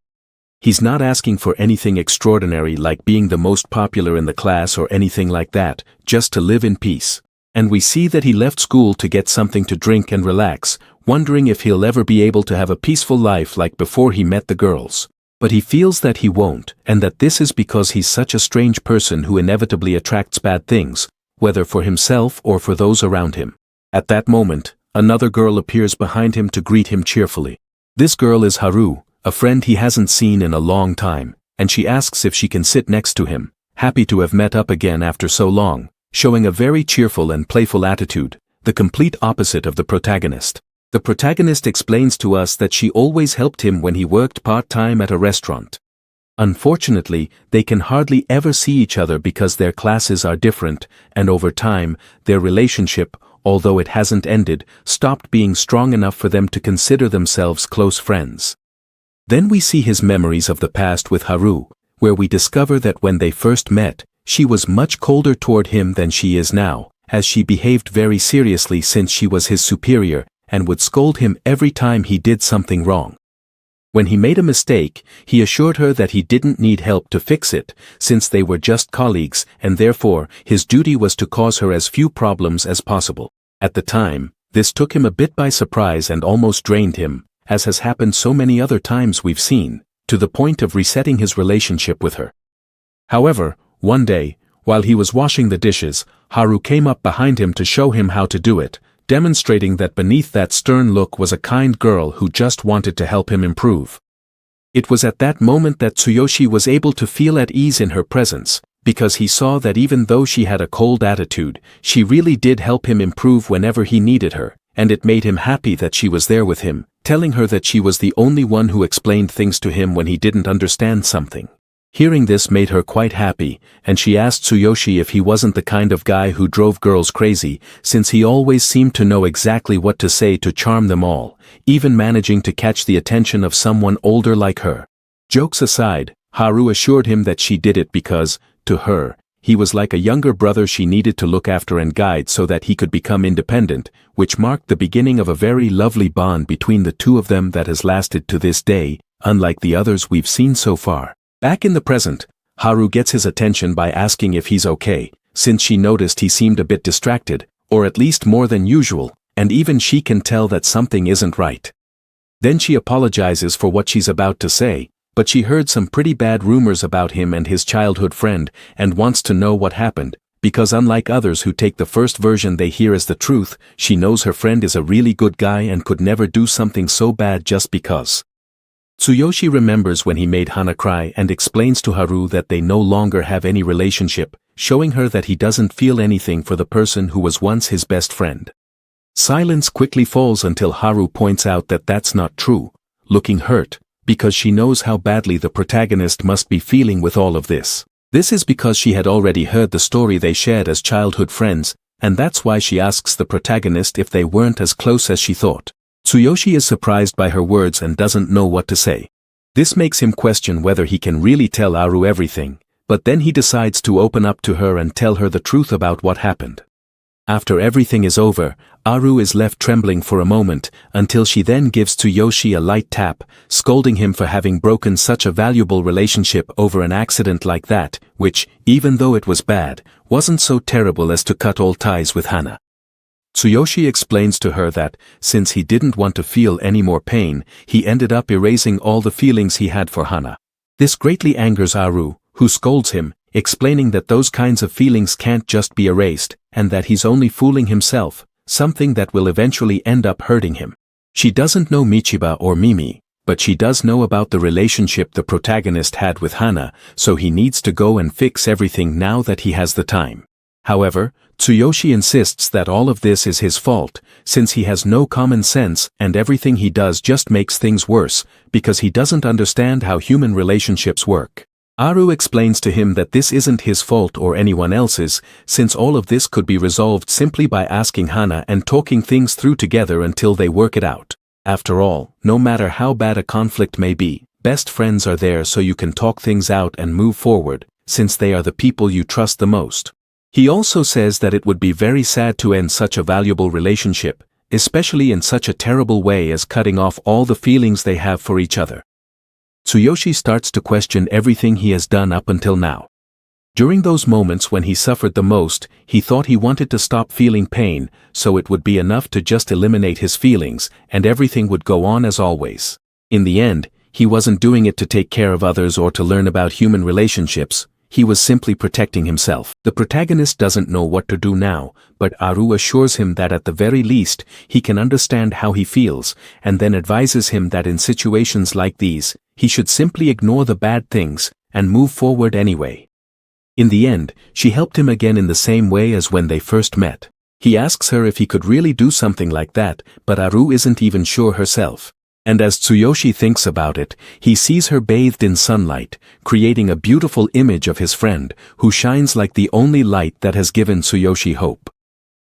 He's not asking for anything extraordinary like being the most popular in the class or anything like that, just to live in peace. And we see that he left school to get something to drink and relax, wondering if he'll ever be able to have a peaceful life like before he met the girls. But he feels that he won't, and that this is because he's such a strange person who inevitably attracts bad things, whether for himself or for those around him. At that moment, another girl appears behind him to greet him cheerfully. This girl is Haru, a friend he hasn't seen in a long time, and she asks if she can sit next to him, happy to have met up again after so long, showing a very cheerful and playful attitude, the complete opposite of the protagonist. The protagonist explains to us that she always helped him when he worked part-time at a restaurant. Unfortunately, they can hardly ever see each other because their classes are different, and over time, their relationship, although it hasn't ended, stopped being strong enough for them to consider themselves close friends. Then we see his memories of the past with Haru, where we discover that when they first met, she was much colder toward him than she is now, as she behaved very seriously since she was his superior, and would scold him every time he did something wrong. When he made a mistake, he assured her that he didn't need help to fix it, since they were just colleagues, and therefore, his duty was to cause her as few problems as possible. At the time, this took him a bit by surprise and almost drained him, as has happened so many other times we've seen, to the point of resetting his relationship with her. However, one day, While he was washing the dishes, Haru came up behind him to show him how to do it, demonstrating that beneath that stern look was a kind girl who just wanted to help him improve. It was at that moment that Tsuyoshi was able to feel at ease in her presence, because he saw that even though she had a cold attitude, she really did help him improve whenever he needed her, and it made him happy that she was there with him, telling her that she was the only one who explained things to him when he didn't understand something. Hearing this made her quite happy, and she asked Tsuyoshi if he wasn't the kind of guy who drove girls crazy, since he always seemed to know exactly what to say to charm them all, even managing to catch the attention of someone older like her. Jokes aside, Haru assured him that she did it because, to her, he was like a younger brother she needed to look after and guide so that he could become independent, which marked the beginning of a very lovely bond between the two of them that has lasted to this day, unlike the others we've seen so far. Back in the present, Haru gets his attention by asking if he's okay, since she noticed he seemed a bit distracted, or at least more than usual, and even she can tell that something isn't right. Then she apologizes for what she's about to say, but she heard some pretty bad rumors about him and his childhood friend, and wants to know what happened, because unlike others who take the first version they hear as the truth, she knows her friend is a really good guy and could never do something so bad just because. Tsuyoshi remembers when he made Hana cry and explains to Haru that they no longer have any relationship, showing her that he doesn't feel anything for the person who was once his best friend. Silence quickly falls until Haru points out that that's not true, looking hurt, because she knows how badly the protagonist must be feeling with all of this. This is because she had already heard the story they shared as childhood friends, and that's why she asks the protagonist if they weren't as close as she thought. Tsuyoshi is surprised by her words and doesn't know what to say. This makes him question whether he can really tell Haru everything, but then he decides to open up to her and tell her the truth about what happened. After everything is over, Haru is left trembling for a moment, until she then gives Tsuyoshi a light tap, scolding him for having broken such a valuable relationship over an accident like that, which, even though it was bad, wasn't so terrible as to cut all ties with Hana. Tsuyoshi explains to her that, since he didn't want to feel any more pain, he ended up erasing all the feelings he had for Hana. This greatly angers Haru, who scolds him, explaining that those kinds of feelings can't just be erased, and that he's only fooling himself, something that will eventually end up hurting him. She doesn't know Michiba or Mimi, but she does know about the relationship the protagonist had with Hana, so he needs to go and fix everything now that he has the time. However, Tsuyoshi insists that all of this is his fault, since he has no common sense and everything he does just makes things worse, because he doesn't understand how human relationships work. Haru explains to him that this isn't his fault or anyone else's, since all of this could be resolved simply by asking Hana and talking things through together until they work it out. After all, no matter how bad a conflict may be, best friends are there so you can talk things out and move forward, since they are the people you trust the most. He also says that it would be very sad to end such a valuable relationship, especially in such a terrible way as cutting off all the feelings they have for each other. Tsuyoshi starts to question everything he has done up until now. During those moments when he suffered the most, he thought he wanted to stop feeling pain, so it would be enough to just eliminate his feelings, and everything would go on as always. In the end, he wasn't doing it to take care of others or to learn about human relationships. He was simply protecting himself. The protagonist doesn't know what to do now, but Haru assures him that at the very least, he can understand how he feels, and then advises him that in situations like these, he should simply ignore the bad things, and move forward anyway. In the end, she helped him again in the same way as when they first met. He asks her if he could really do something like that, but Haru isn't even sure herself. And as Tsuyoshi thinks about it, he sees her bathed in sunlight, creating a beautiful image of his friend, who shines like the only light that has given Tsuyoshi hope.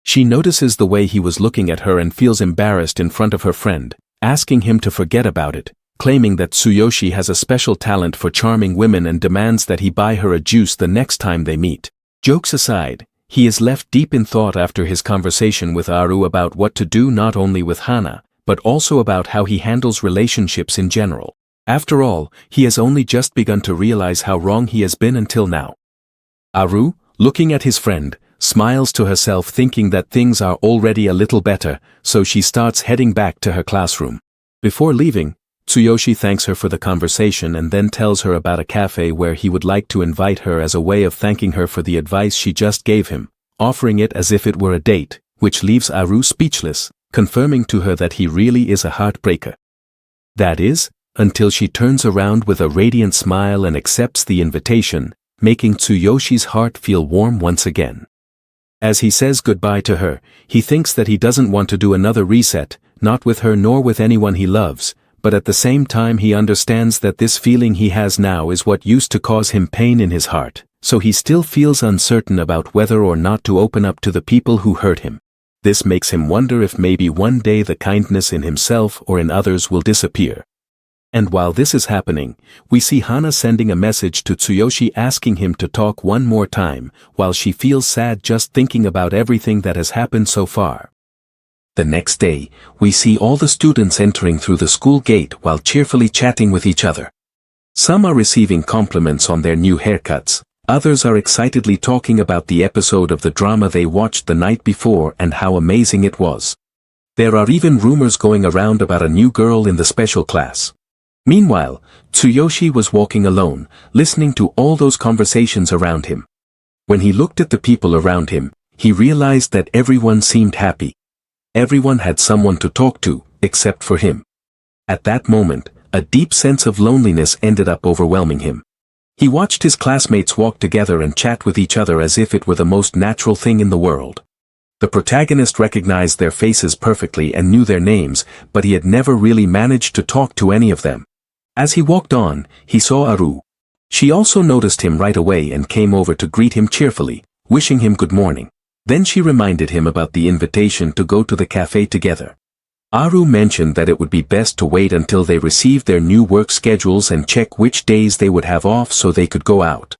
She notices the way he was looking at her and feels embarrassed in front of her friend, asking him to forget about it, claiming that Tsuyoshi has a special talent for charming women and demands that he buy her a juice the next time they meet. Jokes aside, he is left deep in thought after his conversation with Haru about what to do not only with Hana, but also about how he handles relationships in general. After all, he has only just begun to realize how wrong he has been until now. Haru, looking at his friend, smiles to herself thinking that things are already a little better, so she starts heading back to her classroom. Before leaving, Tsuyoshi thanks her for the conversation and then tells her about a cafe where he would like to invite her as a way of thanking her for the advice she just gave him, offering it as if it were a date, which leaves Aru speechless, confirming to her that he really is a heartbreaker. That is, until she turns around with a radiant smile and accepts the invitation, making Tsuyoshi's heart feel warm once again. As he says goodbye to her, he thinks that he doesn't want to do another reset, not with her nor with anyone he loves, but at the same time he understands that this feeling he has now is what used to cause him pain in his heart, so he still feels uncertain about whether or not to open up to the people who hurt him. This makes him wonder if maybe one day the kindness in himself or in others will disappear. And while this is happening, we see Hana sending a message to Tsuyoshi asking him to talk one more time, while she feels sad just thinking about everything that has happened so far. The next day, we see all the students entering through the school gate while cheerfully chatting with each other. Some are receiving compliments on their new haircuts, others are excitedly talking about the episode of the drama they watched the night before and how amazing it was. There are even rumors going around about a new girl in the special class. Meanwhile, Tsuyoshi was walking alone, listening to all those conversations around him. When he looked at the people around him, he realized that everyone seemed happy. Everyone had someone to talk to, except for him. At that moment, a deep sense of loneliness ended up overwhelming him. He watched his classmates walk together and chat with each other as if it were the most natural thing in the world. The protagonist recognized their faces perfectly and knew their names, but he had never really managed to talk to any of them. As he walked on, he saw Aru. She also noticed him right away and came over to greet him cheerfully, wishing him good morning. Then she reminded him about the invitation to go to the cafe together. Aru mentioned that it would be best to wait until they received their new work schedules and check which days they would have off so they could go out.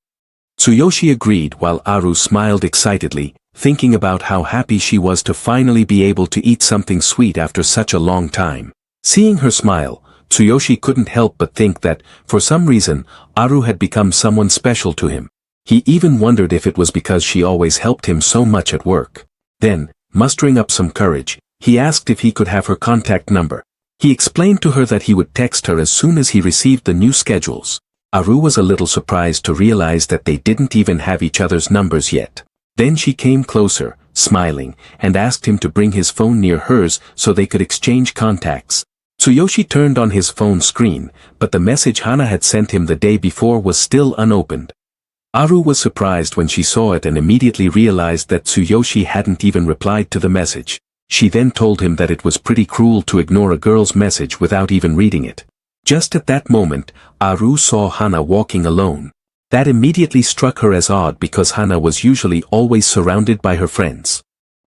Tsuyoshi agreed while Aru smiled excitedly, thinking about how happy she was to finally be able to eat something sweet after such a long time. Seeing her smile, Tsuyoshi couldn't help but think that, for some reason, Aru had become someone special to him. He even wondered if it was because she always helped him so much at work. Then, mustering up some courage, he asked if he could have her contact number. He explained to her that he would text her as soon as he received the new schedules. Aru was a little surprised to realize that they didn't even have each other's numbers yet. Then she came closer, smiling, and asked him to bring his phone near hers so they could exchange contacts. Tsuyoshi turned on his phone screen, but the message Hana had sent him the day before was still unopened. Aru was surprised when she saw it and immediately realized that Tsuyoshi hadn't even replied to the message. She then told him that it was pretty cruel to ignore a girl's message without even reading it. Just at that moment, Aru saw Hana walking alone. That immediately struck her as odd because Hana was usually always surrounded by her friends.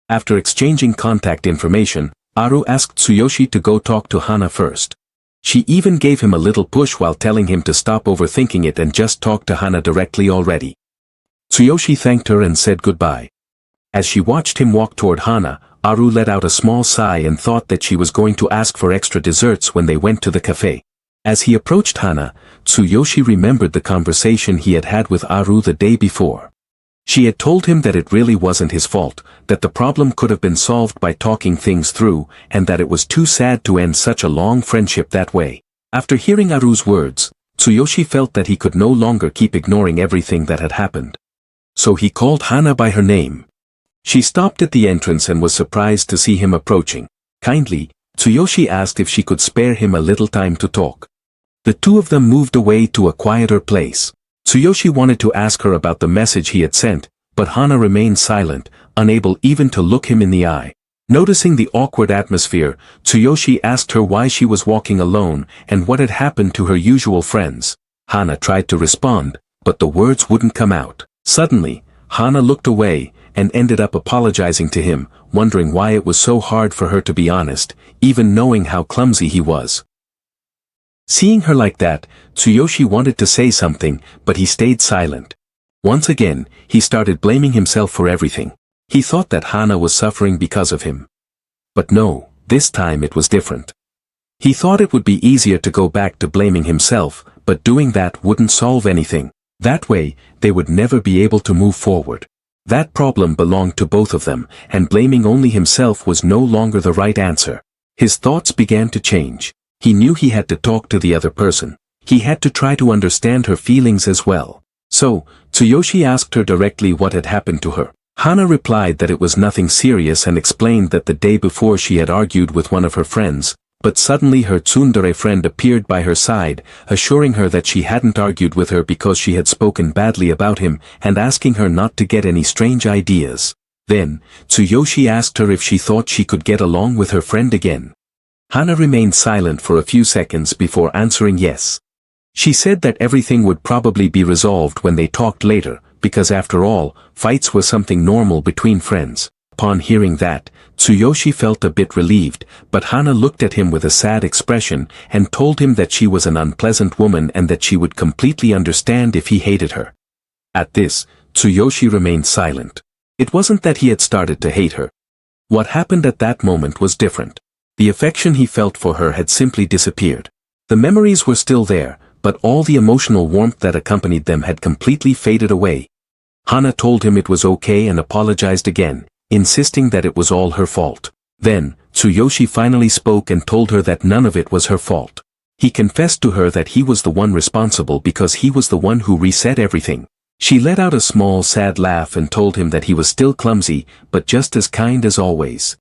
After exchanging contact information, Aru asked Tsuyoshi to go talk to Hana first. She even gave him a little push while telling him to stop overthinking it and just talk to Hana directly already. Tsuyoshi thanked her and said goodbye. As she watched him walk toward Hana, Aru let out a small sigh and thought that she was going to ask for extra desserts when they went to the cafe. As he approached Hana, Tsuyoshi remembered the conversation he had had with Aru the day before. She had told him that it really wasn't his fault, that the problem could have been solved by talking things through, and that it was too sad to end such a long friendship that way. After hearing Aru's words, Tsuyoshi felt that he could no longer keep ignoring everything that had happened. So he called Hana by her name. She stopped at the entrance and was surprised to see him approaching. Kindly, Tsuyoshi asked if she could spare him a little time to talk. The two of them moved away to a quieter place. Tsuyoshi wanted to ask her about the message he had sent, but Hana remained silent, unable even to look him in the eye. Noticing the awkward atmosphere, Tsuyoshi asked her why she was walking alone and what had happened to her usual friends. Hana tried to respond, but the words wouldn't come out. Suddenly, Hana looked away and ended up apologizing to him, wondering why it was so hard for her to be honest, even knowing how clumsy he was. Seeing her like that, Tsuyoshi wanted to say something, but he stayed silent. Once again, he started blaming himself for everything. He thought that Hana was suffering because of him. But no, this time it was different. He thought it would be easier to go back to blaming himself, but doing that wouldn't solve anything. That way, they would never be able to move forward. That problem belonged to both of them, and blaming only himself was no longer the right answer. His thoughts began to change. He knew he had to talk to the other person. He had to try to understand her feelings as well. So, Tsuyoshi asked her directly what had happened to her. Hana replied that it was nothing serious and explained that the day before she had argued with one of her friends, but suddenly her tsundere friend appeared by her side, assuring her that she hadn't argued with her because she had spoken badly about him and asking her not to get any strange ideas. Then, Tsuyoshi asked her if she thought she could get along with her friend again. Hana remained silent for a few seconds before answering yes. She said that everything would probably be resolved when they talked later, because after all, fights were something normal between friends. Upon hearing that, Tsuyoshi felt a bit relieved, but Hana looked at him with a sad expression and told him that she was an unpleasant woman and that she would completely understand if he hated her. At this, Tsuyoshi remained silent. It wasn't that he had started to hate her. What happened at that moment was different. The affection he felt for her had simply disappeared. The memories were still there, but all the emotional warmth that accompanied them had completely faded away. Hana told him it was okay and apologized again, insisting that it was all her fault. Then, Tsuyoshi finally spoke and told her that none of it was her fault. He confessed to her that he was the one responsible because he was the one who reset everything. She let out a small sad laugh and told him that he was still clumsy, but just as kind as always.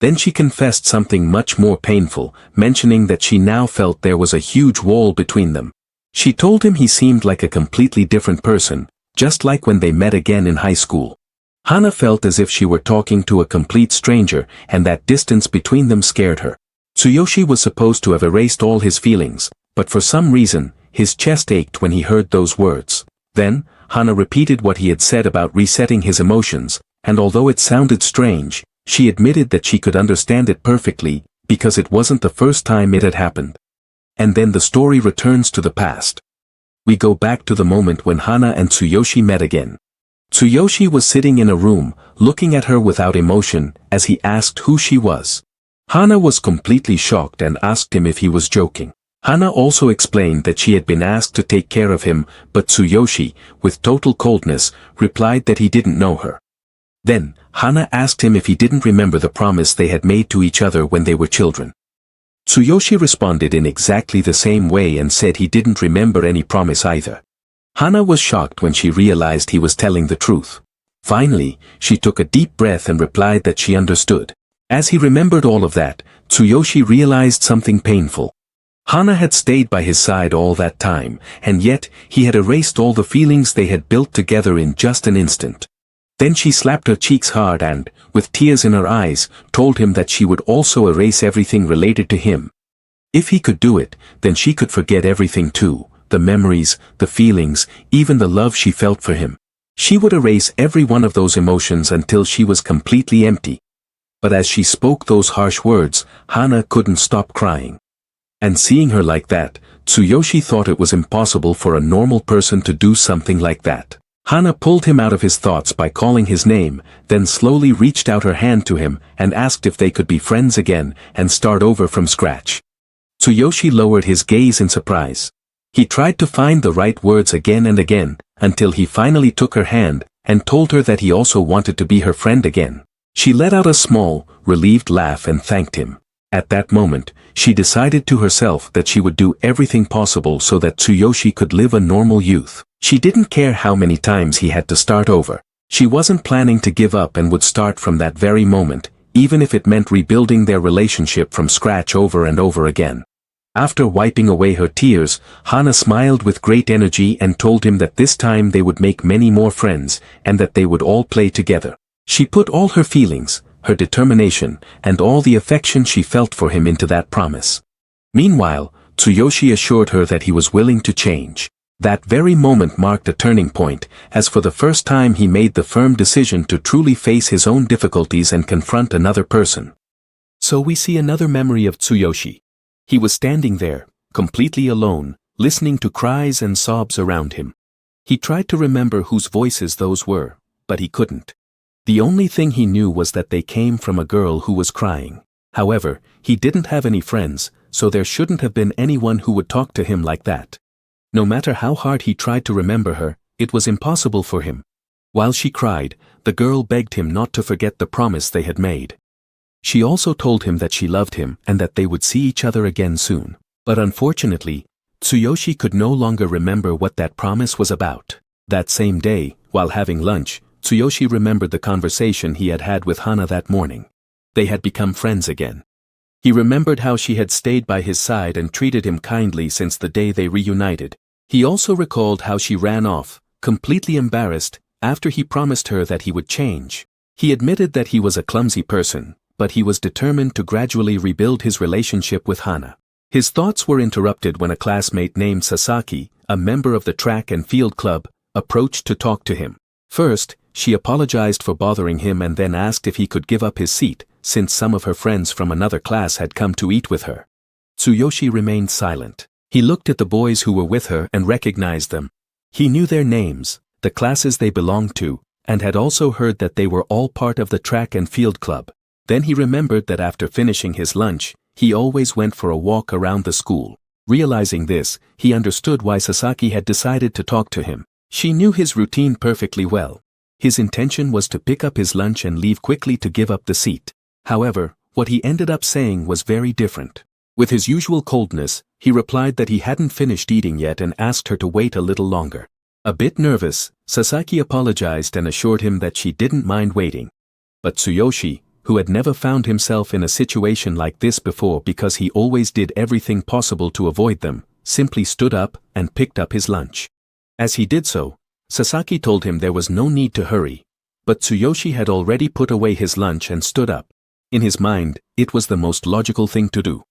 Then she confessed something much more painful, mentioning that she now felt there was a huge wall between them. She told him he seemed like a completely different person, just like when they met again in high school. Hana felt as if she were talking to a complete stranger, and that distance between them scared her. Tsuyoshi was supposed to have erased all his feelings, but for some reason, his chest ached when he heard those words. Then, Hana repeated what he had said about resetting his emotions, and although it sounded strange, she admitted that she could understand it perfectly, because it wasn't the first time it had happened. And then the story returns to the past. We go back to the moment when Hana and Tsuyoshi met again. Tsuyoshi was sitting in a room, looking at her without emotion, as he asked who she was. Hana was completely shocked and asked him if he was joking. Hana also explained that she had been asked to take care of him, but Tsuyoshi, with total coldness, replied that he didn't know her. Then, Hana asked him if he didn't remember the promise they had made to each other when they were children. Tsuyoshi responded in exactly the same way and said he didn't remember any promise either. Hana was shocked when she realized he was telling the truth. Finally, she took a deep breath and replied that she understood. As he remembered all of that, Tsuyoshi realized something painful. Hana had stayed by his side all that time, and yet, he had erased all the feelings they had built together in just an instant. Then she slapped her cheeks hard and, with tears in her eyes, told him that she would also erase everything related to him. If he could do it, then she could forget everything too, the memories, the feelings, even the love she felt for him. She would erase every one of those emotions until she was completely empty. But as she spoke those harsh words, Hana couldn't stop crying. And seeing her like that, Tsuyoshi thought it was impossible for a normal person to do something like that. Hana pulled him out of his thoughts by calling his name, then slowly reached out her hand to him and asked if they could be friends again and start over from scratch. Tsuyoshi lowered his gaze in surprise. He tried to find the right words again and again, until he finally took her hand and told her that he also wanted to be her friend again. She let out a small, relieved laugh and thanked him. At that moment, she decided to herself that she would do everything possible so that Tsuyoshi could live a normal youth. She didn't care how many times he had to start over. She wasn't planning to give up and would start from that very moment, even if it meant rebuilding their relationship from scratch over and over again. After wiping away her tears, Hana smiled with great energy and told him that this time they would make many more friends, and that they would all play together. She put all her feelings, her determination, and all the affection she felt for him into that promise. Meanwhile, Tsuyoshi assured her that he was willing to change. That very moment marked a turning point, as for the first time he made the firm decision to truly face his own difficulties and confront another person. So we see another memory of Tsuyoshi. He was standing there, completely alone, listening to cries and sobs around him. He tried to remember whose voices those were, but he couldn't. The only thing he knew was that they came from a girl who was crying. However, he didn't have any friends, so there shouldn't have been anyone who would talk to him like that. No matter how hard he tried to remember her, it was impossible for him. While she cried, the girl begged him not to forget the promise they had made. She also told him that she loved him and that they would see each other again soon. But unfortunately, Tsuyoshi could no longer remember what that promise was about. That same day, while having lunch, Tsuyoshi remembered the conversation he had had with Hana that morning. They had become friends again. He remembered how she had stayed by his side and treated him kindly since the day they reunited. He also recalled how she ran off, completely embarrassed, after he promised her that he would change. He admitted that he was a clumsy person, but he was determined to gradually rebuild his relationship with Hana. His thoughts were interrupted when a classmate named Sasaki, a member of the track and field club, approached to talk to him. First, she apologized for bothering him and then asked if he could give up his seat, since some of her friends from another class had come to eat with her. Tsuyoshi remained silent. He looked at the boys who were with her and recognized them. He knew their names, the classes they belonged to, and had also heard that they were all part of the track and field club. Then he remembered that after finishing his lunch, he always went for a walk around the school. Realizing this, he understood why Sasaki had decided to talk to him. She knew his routine perfectly well. His intention was to pick up his lunch and leave quickly to give up the seat. However, what he ended up saying was very different. With his usual coldness, he replied that he hadn't finished eating yet and asked her to wait a little longer. A bit nervous, Sasaki apologized and assured him that she didn't mind waiting. But Tsuyoshi, who had never found himself in a situation like this before because he always did everything possible to avoid them, simply stood up and picked up his lunch. As he did so, Sasaki told him there was no need to hurry, but Tsuyoshi had already put away his lunch and stood up. In his mind, it was the most logical thing to do.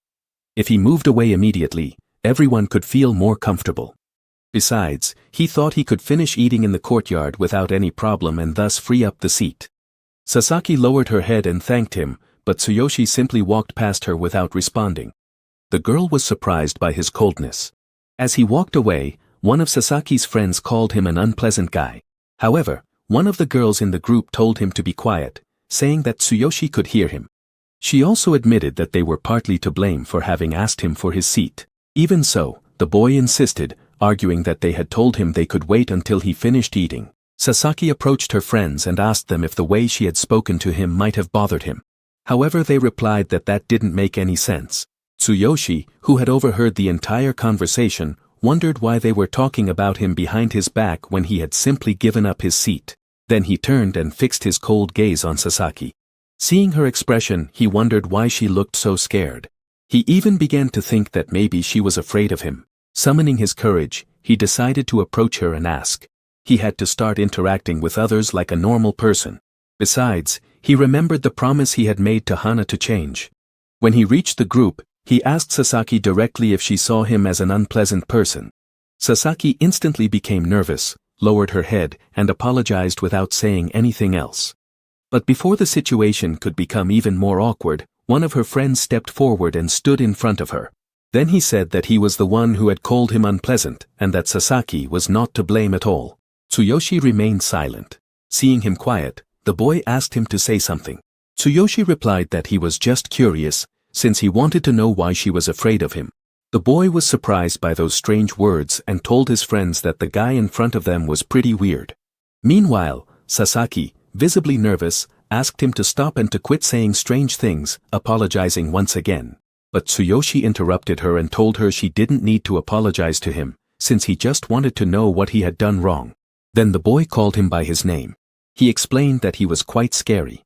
If he moved away immediately, everyone could feel more comfortable. Besides, he thought he could finish eating in the courtyard without any problem and thus free up the seat. Sasaki lowered her head and thanked him, but Tsuyoshi simply walked past her without responding. The girl was surprised by his coldness. As he walked away, one of Sasaki's friends called him an unpleasant guy. However, one of the girls in the group told him to be quiet, saying that Tsuyoshi could hear him. She also admitted that they were partly to blame for having asked him for his seat. Even so, the boy insisted, arguing that they had told him they could wait until he finished eating. Sasaki approached her friends and asked them if the way she had spoken to him might have bothered him. However, they replied that that didn't make any sense. Tsuyoshi, who had overheard the entire conversation, wondered why they were talking about him behind his back when he had simply given up his seat. Then he turned and fixed his cold gaze on Sasaki. Seeing her expression, he wondered why she looked so scared. He even began to think that maybe she was afraid of him. Summoning his courage, he decided to approach her and ask. He had to start interacting with others like a normal person. Besides, he remembered the promise he had made to Hana to change. When he reached the group, he asked Sasaki directly if she saw him as an unpleasant person. Sasaki instantly became nervous, lowered her head, and apologized without saying anything else. But before the situation could become even more awkward, one of her friends stepped forward and stood in front of her. Then he said that he was the one who had called him unpleasant and that Sasaki was not to blame at all. Tsuyoshi remained silent. Seeing him quiet, the boy asked him to say something. Tsuyoshi replied that he was just curious, since he wanted to know why she was afraid of him. The boy was surprised by those strange words and told his friends that the guy in front of them was pretty weird. Meanwhile, Sasaki, visibly nervous, asked him to stop and to quit saying strange things, apologizing once again. But Tsuyoshi interrupted her and told her she didn't need to apologize to him, since he just wanted to know what he had done wrong. Then the boy called him by his name. He explained that he was quite scary.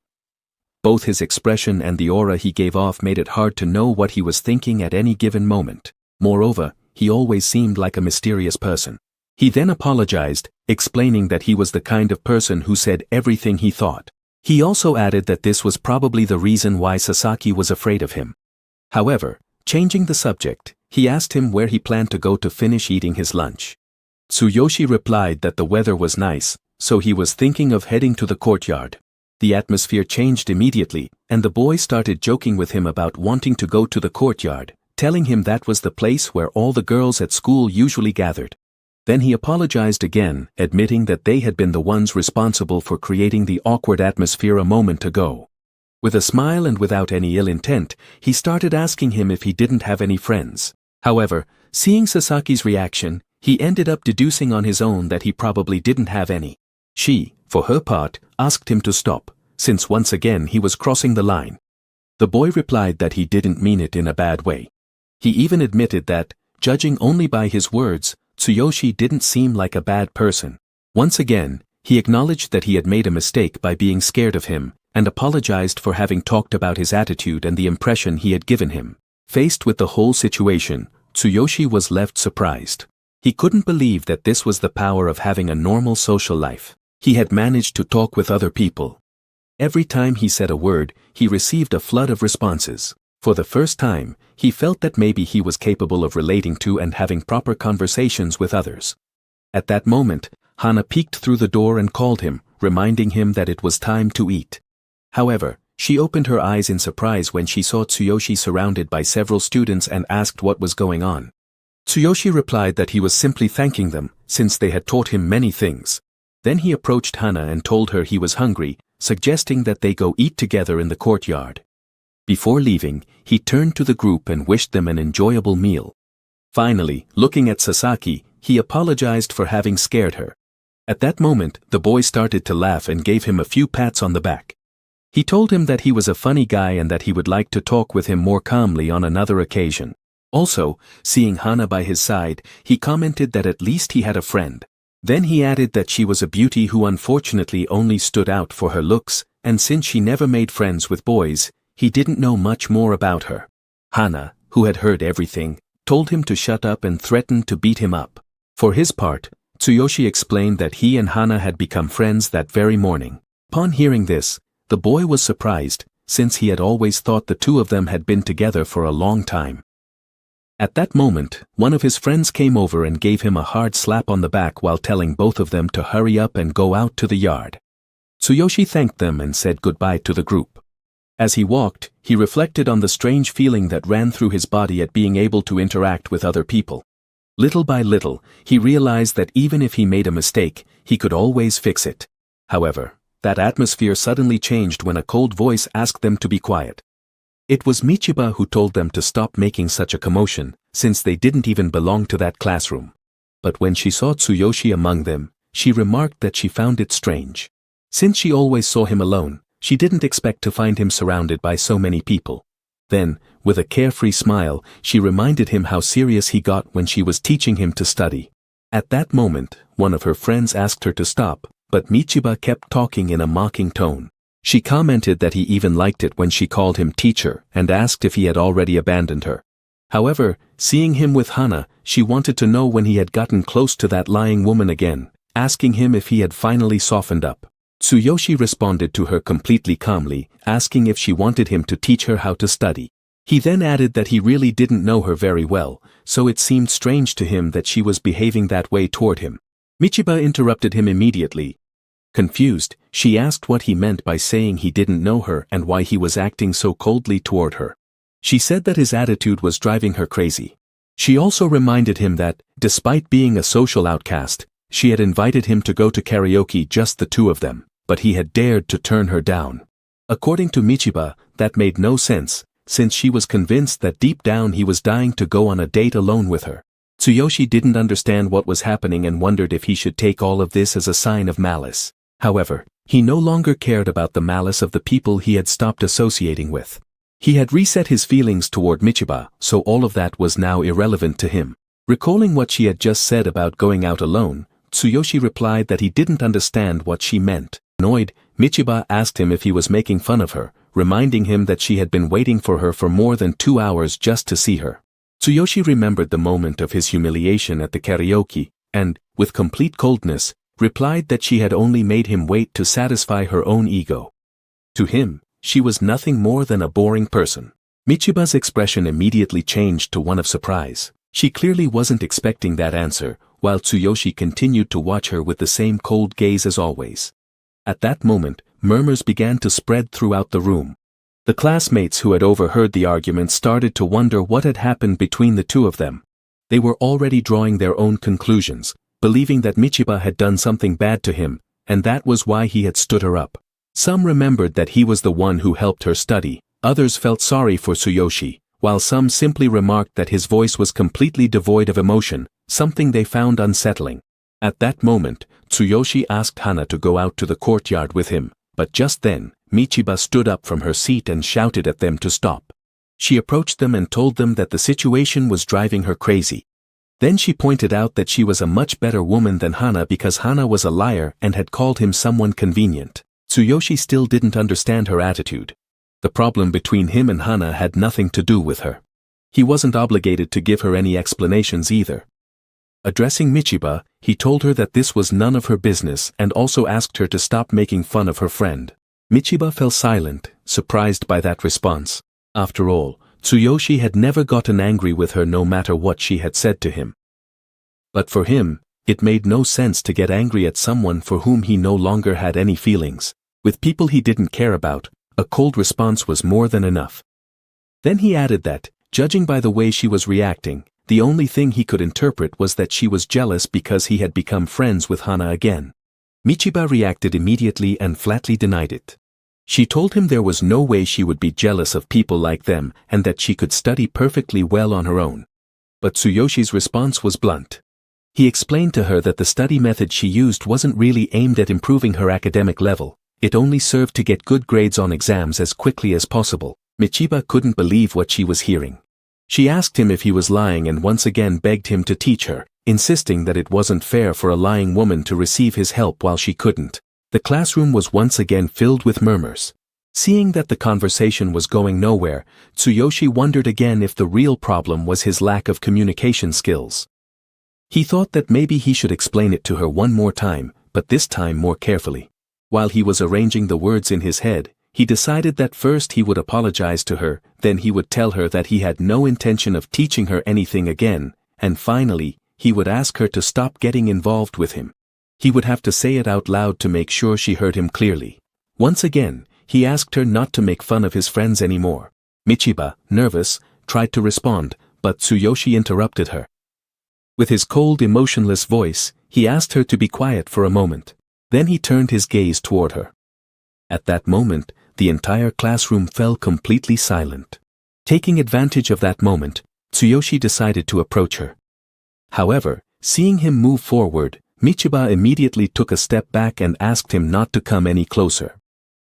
Both his expression and the aura he gave off made it hard to know what he was thinking at any given moment. Moreover, he always seemed like a mysterious person. He then apologized, explaining that he was the kind of person who said everything he thought. He also added that this was probably the reason why Sasaki was afraid of him. However, changing the subject, he asked him where he planned to go to finish eating his lunch. Tsuyoshi replied that the weather was nice, so he was thinking of heading to the courtyard. The atmosphere changed immediately, and the boy started joking with him about wanting to go to the courtyard, telling him that was the place where all the girls at school usually gathered. Then he apologized again, admitting that they had been the ones responsible for creating the awkward atmosphere a moment ago. With a smile and without any ill intent, he started asking him if he didn't have any friends. However, seeing Sasaki's reaction, he ended up deducing on his own that he probably didn't have any. She, for her part, asked him to stop, since once again he was crossing the line. The boy replied that he didn't mean it in a bad way. He even admitted that, judging only by his words, Tsuyoshi didn't seem like a bad person. Once again, he acknowledged that he had made a mistake by being scared of him, and apologized for having talked about his attitude and the impression he had given him. Faced with the whole situation, Tsuyoshi was left surprised. He couldn't believe that this was the power of having a normal social life. He had managed to talk with other people. Every time he said a word, he received a flood of responses. For the first time, he felt that maybe he was capable of relating to and having proper conversations with others. At that moment, Hana peeked through the door and called him, reminding him that it was time to eat. However, she opened her eyes in surprise when she saw Tsuyoshi surrounded by several students and asked what was going on. Tsuyoshi replied that he was simply thanking them, since they had taught him many things. Then he approached Hana and told her he was hungry, suggesting that they go eat together in the courtyard. Before leaving, he turned to the group and wished them an enjoyable meal. Finally, looking at Sasaki, he apologized for having scared her. At that moment, the boy started to laugh and gave him a few pats on the back. He told him that he was a funny guy and that he would like to talk with him more calmly on another occasion. Also, seeing Hana by his side, he commented that at least he had a friend. Then he added that she was a beauty who unfortunately only stood out for her looks, and since she never made friends with boys, he didn't know much more about her. Hana, who had heard everything, told him to shut up and threatened to beat him up. For his part, Tsuyoshi explained that he and Hana had become friends that very morning. Upon hearing this, the boy was surprised, since he had always thought the two of them had been together for a long time. At that moment, one of his friends came over and gave him a hard slap on the back while telling both of them to hurry up and go out to the yard. Tsuyoshi thanked them and said goodbye to the group. As he walked, he reflected on the strange feeling that ran through his body at being able to interact with other people. Little by little, he realized that even if he made a mistake, he could always fix it. However, that atmosphere suddenly changed when a cold voice asked them to be quiet. It was Michiba who told them to stop making such a commotion, since they didn't even belong to that classroom. But when she saw Tsuyoshi among them, she remarked that she found it strange. Since she always saw him alone, she didn't expect to find him surrounded by so many people. Then, with a carefree smile, she reminded him how serious he got when she was teaching him to study. At that moment, one of her friends asked her to stop, but Michiba kept talking in a mocking tone. She commented that he even liked it when she called him teacher and asked if he had already abandoned her. However, seeing him with Hana, she wanted to know when he had gotten close to that lying woman again, asking him if he had finally softened up. Tsuyoshi responded to her completely calmly, asking if she wanted him to teach her how to study. He then added that he really didn't know her very well, so it seemed strange to him that she was behaving that way toward him. Michiba interrupted him immediately. Confused, she asked what he meant by saying he didn't know her and why he was acting so coldly toward her. She said that his attitude was driving her crazy. She also reminded him that, despite being a social outcast, she had invited him to go to karaoke, just the two of them, but he had dared to turn her down. According to Michiba, that made no sense, since she was convinced that deep down he was dying to go on a date alone with her. Tsuyoshi didn't understand what was happening and wondered if he should take all of this as a sign of malice. However, he no longer cared about the malice of the people he had stopped associating with. He had reset his feelings toward Michiba, so all of that was now irrelevant to him. Recalling what she had just said about going out alone, Tsuyoshi replied that he didn't understand what she meant. Annoyed, Michiba asked him if he was making fun of her, reminding him that she had been waiting for her for more than 2 hours just to see her. Tsuyoshi remembered the moment of his humiliation at the karaoke, and, with complete coldness, replied that she had only made him wait to satisfy her own ego. To him, she was nothing more than a boring person. Michiba's expression immediately changed to one of surprise. She clearly wasn't expecting that answer, while Tsuyoshi continued to watch her with the same cold gaze as always. At that moment, murmurs began to spread throughout the room. The classmates who had overheard the argument started to wonder what had happened between the two of them. They were already drawing their own conclusions, believing that Michiba had done something bad to him, and that was why he had stood her up. Some remembered that he was the one who helped her study, others felt sorry for Tsuyoshi, while some simply remarked that his voice was completely devoid of emotion, something they found unsettling. At that moment, Tsuyoshi asked Hana to go out to the courtyard with him, But just then, Michiba stood up from her seat and shouted at them to stop. She approached them and told them that the situation was driving her crazy. Then she pointed out that she was a much better woman than Hana because Hana was a liar and had called him someone convenient. Tsuyoshi still didn't understand her attitude. The problem between him and Hana had nothing to do with her. He wasn't obligated to give her any explanations either. Addressing Michiba, he told her that this was none of her business and also asked her to stop making fun of her friend. Michiba fell silent, surprised by that response. After all, Tsuyoshi had never gotten angry with her no matter what she had said to him. But for him, it made no sense to get angry at someone for whom he no longer had any feelings. With people he didn't care about, a cold response was more than enough. Then he added that, judging by the way she was reacting, the only thing he could interpret was that she was jealous because he had become friends with Hana again. Michiba reacted immediately and flatly denied it. She told him there was no way she would be jealous of people like them and that she could study perfectly well on her own. But Tsuyoshi's response was blunt. He explained to her that the study method she used wasn't really aimed at improving her academic level, it only served to get good grades on exams as quickly as possible. Michiba couldn't believe what she was hearing. She asked him if he was lying and once again begged him to teach her, insisting that it wasn't fair for a lying woman to receive his help while she couldn't. The classroom was once again filled with murmurs. Seeing that the conversation was going nowhere, Tsuyoshi wondered again if the real problem was his lack of communication skills. He thought that maybe he should explain it to her one more time, but this time more carefully. While he was arranging the words in his head, he decided that first he would apologize to her, then he would tell her that he had no intention of teaching her anything again, and finally, he would ask her to stop getting involved with him. He would have to say it out loud to make sure she heard him clearly. Once again, he asked her not to make fun of his friends anymore. Michiba, nervous, tried to respond, but Tsuyoshi interrupted her. With his cold, emotionless voice, he asked her to be quiet for a moment. Then he turned his gaze toward her. At that moment, the entire classroom fell completely silent. Taking advantage of that moment, Tsuyoshi decided to approach her. However, seeing him move forward, Michiba immediately took a step back and asked him not to come any closer.